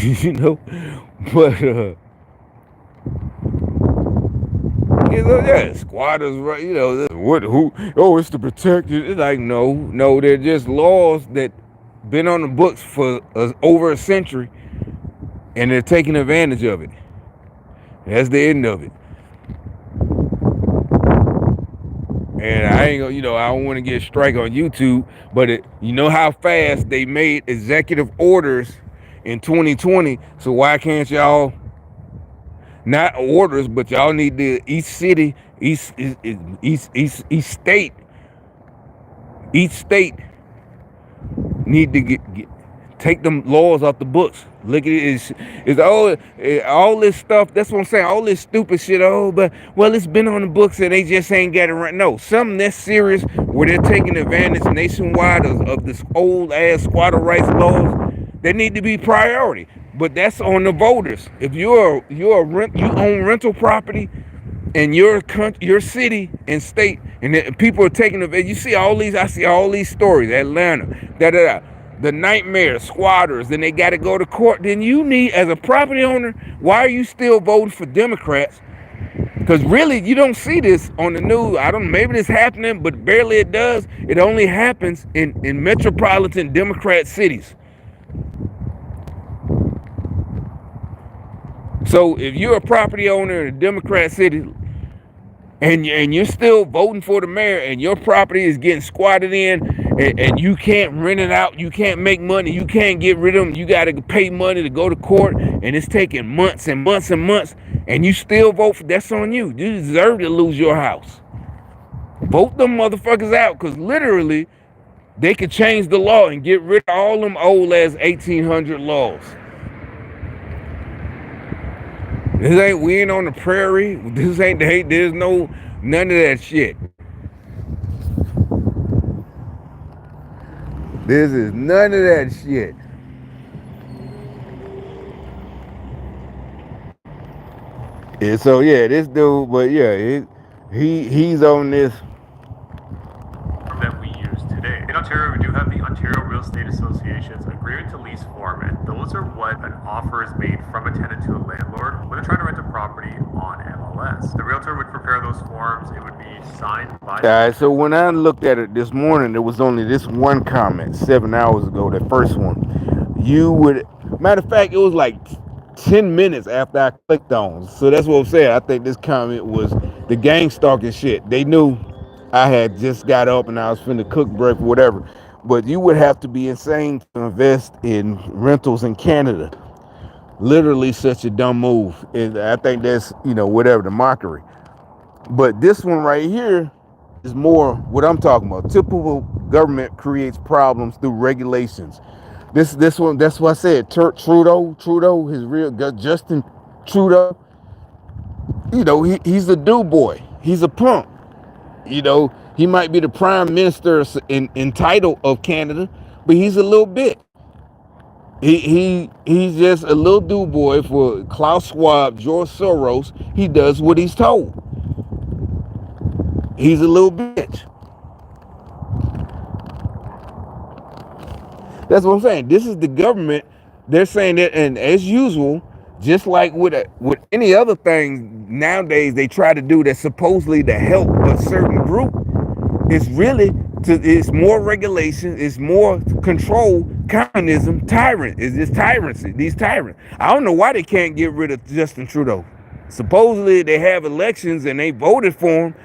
S1: You know, but yeah, squatters, right? You know, what? Who? Oh, it's to protect you. It's like no, no. They're just laws that been on the books for over a century, and they're taking advantage of it. That's the end of it. And I ain't gonna, I don't want to get a strike on YouTube, but you know how fast they made executive orders in 2020. So why can't y'all, not orders, but y'all need each city, each state, each state need to take them laws off the books. Look at it, it's all this stuff. That's what I'm saying. All this stupid shit. Oh, but well, it's been on the books and they just ain't got it right. No, something that's serious where they're taking advantage nationwide of this old ass squatter rights laws. They need to be priority. But that's on the voters. If you own rental property in your country, your city and state, and people are taking advantage. You see all these. I see all these stories. Atlanta, the nightmare squatters, and they got to go to court. Then you need, as a property owner, why are you still voting for Democrats? Because really, you don't see this on the news. I don't know, maybe this happening, but barely it does. It only happens in metropolitan Democrat cities. So if you're a property owner in a Democrat city, and you're still voting for the mayor, and your property is getting squatted in, and you can't rent it out, you can't make money, you can't get rid of them, you got to pay money to go to court, and it's taking months and months and months, and you still vote for, that's on you. You deserve to lose your house. Vote them motherfuckers out, because literally they could change the law and get rid of all them old ass 1800 laws. We ain't on the prairie. There's no, none of that shit. This is none of that shit. And so yeah, this dude, but yeah, he's on this.
S3: That we use today. In Ontario, we do have the Ontario Real Estate Association's agreement to lease form, and those are what an offer is made from a tenant to a landlord when they're trying to rent a property on MLS. The realtor would prepare those forms. It would be signed by.
S1: All right, so when I looked at it this morning, there was only this one comment 7 hours ago, the first one. Matter of fact, it was like 10 minutes after I clicked on. So that's what I'm saying. I think this comment was the gang stalking shit. They knew I had just got up and I was finna cook breakfast, whatever. But you would have to be insane to invest in rentals in Canada. Literally such a dumb move. And I think that's, whatever, the mockery. But this one right here is more what I'm talking about. Typical government creates problems through regulations. This one, that's what I said. Trudeau, his real Justin Trudeau. He's a do boy. He's a punk. He might be the prime minister in title of Canada, but he's a little bit. He's just a little do boy for Klaus Schwab, George Soros. He does what he's told. He's a little bitch. That's what I'm saying. This is the government. They're saying that, and as usual, just like with any other thing nowadays, they try to do that supposedly to help a certain group. It's more regulation, it's more control, communism, it's just tyrants. These tyrants. I don't know why they can't get rid of Justin Trudeau. Supposedly they have elections and they voted for him,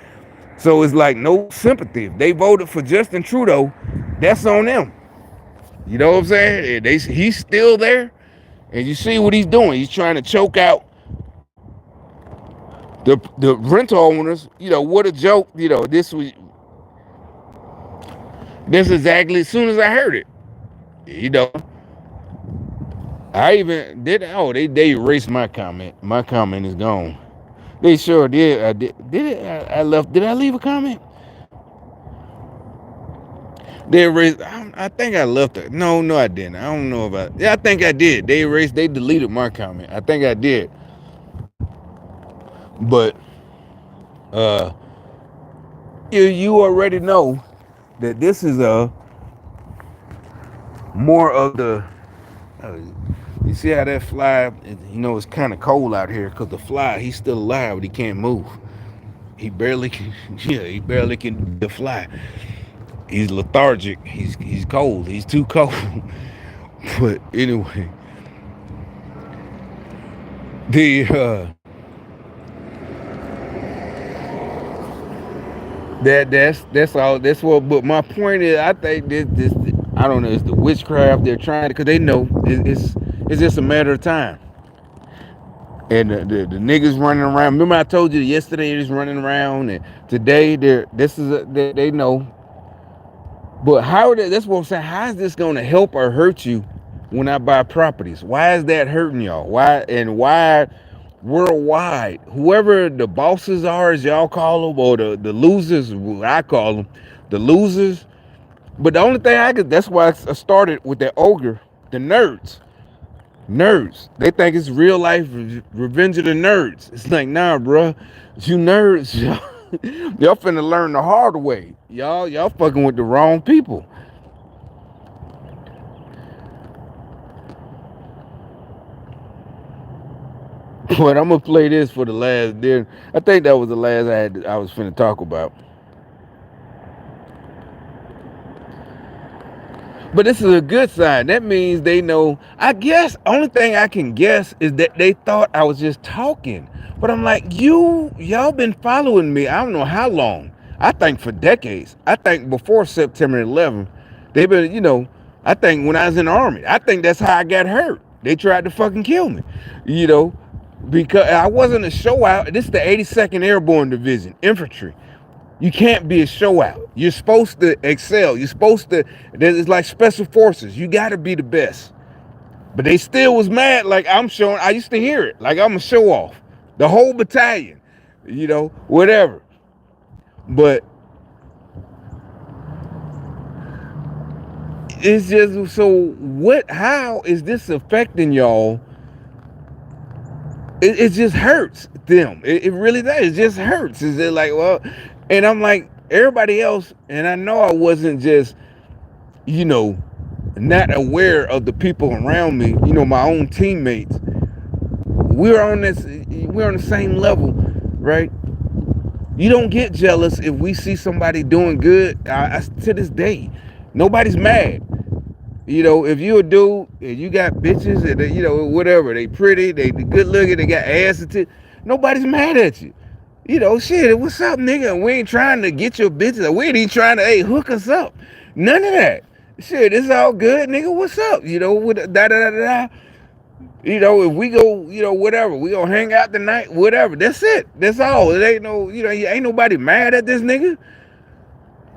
S1: So it's like no sympathy. If they voted for Justin Trudeau, that's on them. You know what I'm saying? He's still there, and you see what he's doing. He's trying to choke out the rental owners. You know what a joke. You know this exactly as soon as I heard it. You know, I even did. Oh, they erased my comment. My comment is gone. They sure did. I did. Did it? I left. Did I leave a comment? They erased. I think I left it. No, no, I didn't. I don't know about. Yeah, I think I did. They erased. They deleted my comment. I think I did. But uh, you already know that this is a more of the. Uh, you see how that fly? You know it's kind of cold out here because the fly he's still alive, but he can't move. He barely can. Yeah, he barely can fly. He's lethargic. He's cold. He's too cold. But anyway, the that's all. That's what. But my point is, I think this I don't know. It's the witchcraft they're trying because they know it's just a matter of time. And the niggas running around. Remember I told you yesterday they're just running around, and today they know. But that's what I'm saying. How is this going to help or hurt you when I buy properties? Why is that hurting y'all? Why worldwide? Whoever the bosses are, as y'all call them, or the losers, I call them, the losers. But the only thing that's why I started with that ogre, the nerds. Nerds. They think it's real life revenge of the nerds. It's like, nah, bro. You nerds, y'all finna learn the hard way. Y'all fucking with the wrong people. But I'm gonna play this for the last. Then I think that was the last I was finna talk about. But this is a good sign. That means they know. I guess only thing I can guess is that they thought I was just talking. But I'm like, y'all been following me. I don't know how long. I think for decades. I think before September 11th, they've been, I think when I was in the army. I think that's how I got hurt. They tried to fucking kill me, you know, because I wasn't a show out. This is the 82nd Airborne Division, infantry. You can't be a show out. You're supposed to excel. You're supposed to. It's like special forces. You got to be the best. But they still was mad. Like I'm showing. I used to hear it. Like I'm a show off. The whole battalion. Whatever. But it's just so. What? How is this affecting y'all? It just hurts them. It really does. It just hurts. Is it like, well? And I'm like everybody else. And I know I wasn't just not aware of the people around me, my own teammates. We're on the same level, right? You don't get jealous if we see somebody doing good. To this day, nobody's mad. If you a dude and you got bitches and whatever, they pretty, they good looking, they got ass and tits, nobody's mad at you. Shit, what's up, nigga? We ain't trying to get your bitches. We ain't even trying to, hey, hook us up. None of that. Shit, it's all good, nigga. What's up? With da da da da. If we go, whatever, we gonna hang out tonight, whatever. That's it. That's all. It ain't no, ain't nobody mad at this nigga.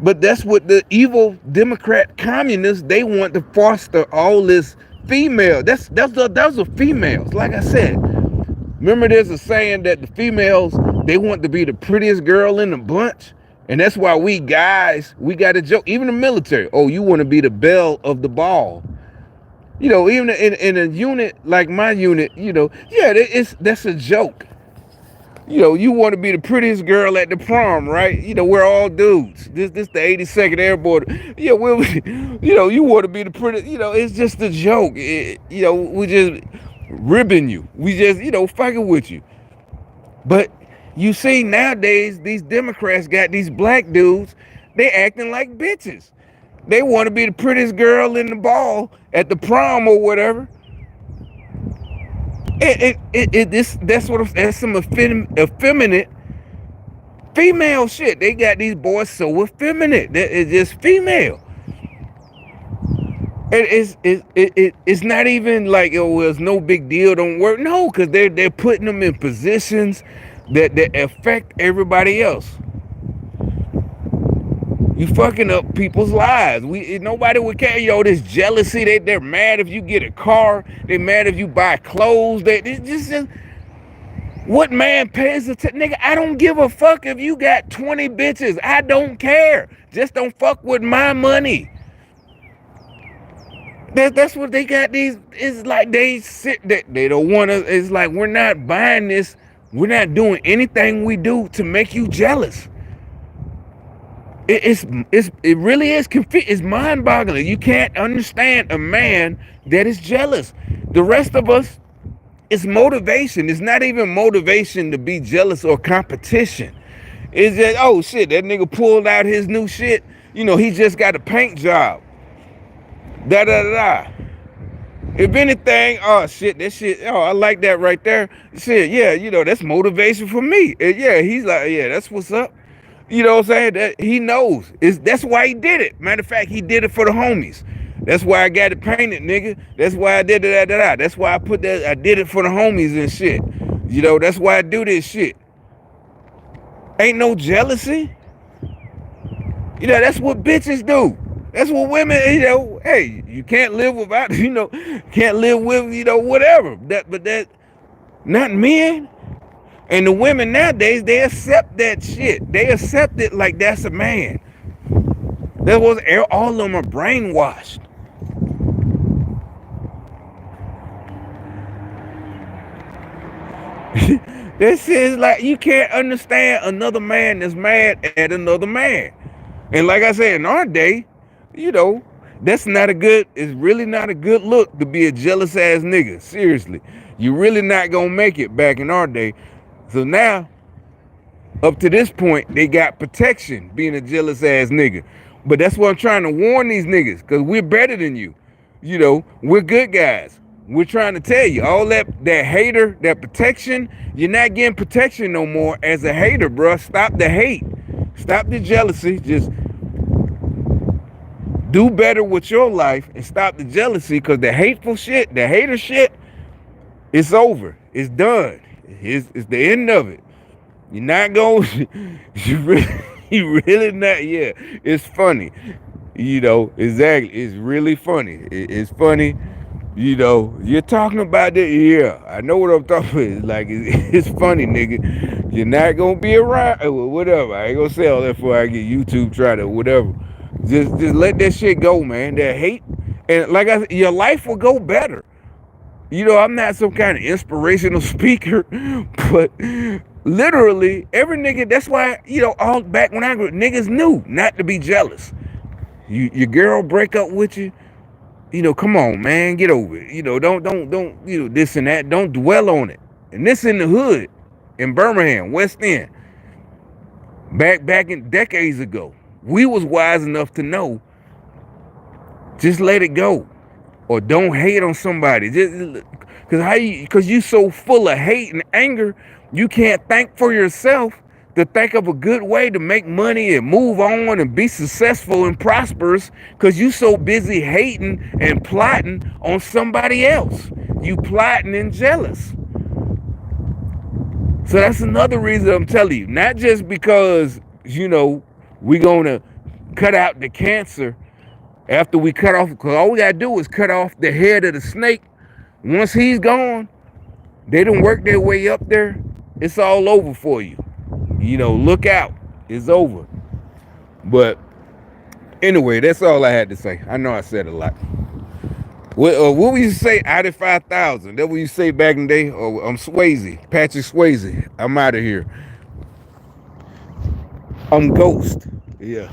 S1: But that's what the evil Democrat communists, they want to foster all this female. Those are females. Like I said, remember there's a saying that the females, they want to be the prettiest girl in the bunch. And that's why we guys, we got a joke. Even the military. Oh, you want to be the belle of the ball. Even in a unit like my unit, that's a joke. You want to be the prettiest girl at the prom, right? We're all dudes. This the 82nd Airborne. Yeah, you want to be the pretty. It's just a joke. We just ribbing you. We just, fucking with you. But you see nowadays, these Democrats got these black dudes. They acting like bitches. They want to be the prettiest girl in the ball at the prom or whatever. That's some effeminate Female shit. They got these boys so effeminate. It's just female. It's not even like, oh, well, it's no big deal, don't work. No, because they're putting them in positions that affect everybody else. You fucking up people's lives. Nobody would care. Yo, this jealousy. They're mad if you get a car. They're mad if you buy clothes. They just what man pays attention? Nigga, I don't give a fuck if you got 20 bitches. I don't care. Just don't fuck with my money. That's what they got. These it's like they sit that they don't want to. It's like, we're not buying this. We're not doing anything we do to make you jealous. It really is confusing. It's mind-boggling. You can't understand a man that is jealous. The rest of us, it's motivation. It's not even motivation to be jealous or competition. It's just, oh shit, that nigga pulled out his new shit. He just got a paint job. Da da da da. If anything, oh shit, that shit, oh, I like that right there. Shit, yeah, that's motivation for me. Yeah, he's like, yeah, that's what's up. You know what I'm saying? That he knows. That's why he did it. Matter of fact, he did it for the homies. That's why I got it painted, nigga. That's why I did that. That's why I put that. I did it for the homies and shit. That's why I do this shit. Ain't no jealousy. That's what bitches do. That's what women, hey, you can't live without, can't live with, whatever. But not men. And the women nowadays, they accept that shit. They accept it like that's a man. That was all of them are brainwashed. This is like, you can't understand another man that's mad at another man. And like I said, in our day, that's not it's really not a good look to be a jealous ass nigga. Seriously. You really not gonna make it back in our day. So now, up to this point, they got protection being a jealous ass nigga. But that's what I'm trying to warn these niggas, because we're better than you. We're good guys. We're trying to tell you, all that hater, that protection, you're not getting protection no more as a hater, bro. Stop the hate. Stop the jealousy. Just do better with your life and stop the jealousy, because the hateful shit, the hater shit, it's over. It's done. It's the end of it. You're not going, you really not, yeah. It's funny. Exactly. It's really funny. It's funny. You're talking about that. Yeah, I know what I'm talking about. It's like, it's funny, nigga. You're not going to be around, whatever. I ain't going to say all that before I get YouTube tried or whatever. Just let that shit go, man. That hate. And like I said, your life will go better. I'm not some kind of inspirational speaker, but literally every nigga, that's why, all back when I grew up, niggas knew not to be jealous. Your girl break up with you, come on, man, get over it. Don't, this and that. Don't dwell on it. And this in the hood, in Birmingham, West End, back in decades ago, we was wise enough to know, just let it go. Or don't hate on somebody. Because you so full of hate and anger, you can't think for yourself to think of a good way to make money and move on and be successful and prosperous, because you so busy hating and plotting on somebody else. You plotting and jealous. So that's another reason I'm telling you. Not just because, we're going to cut out the cancer after we cut off, because all we got to do is cut off the head of the snake. Once he's gone, they done work their way up there. It's all over for you. Look out. It's over. But anyway, that's all I had to say. I know I said a lot. What we used to say, out of 5,000. That what you say back in the day? Oh, I'm Swayze. Patrick Swayze. I'm out of here. I'm Ghost. Yeah.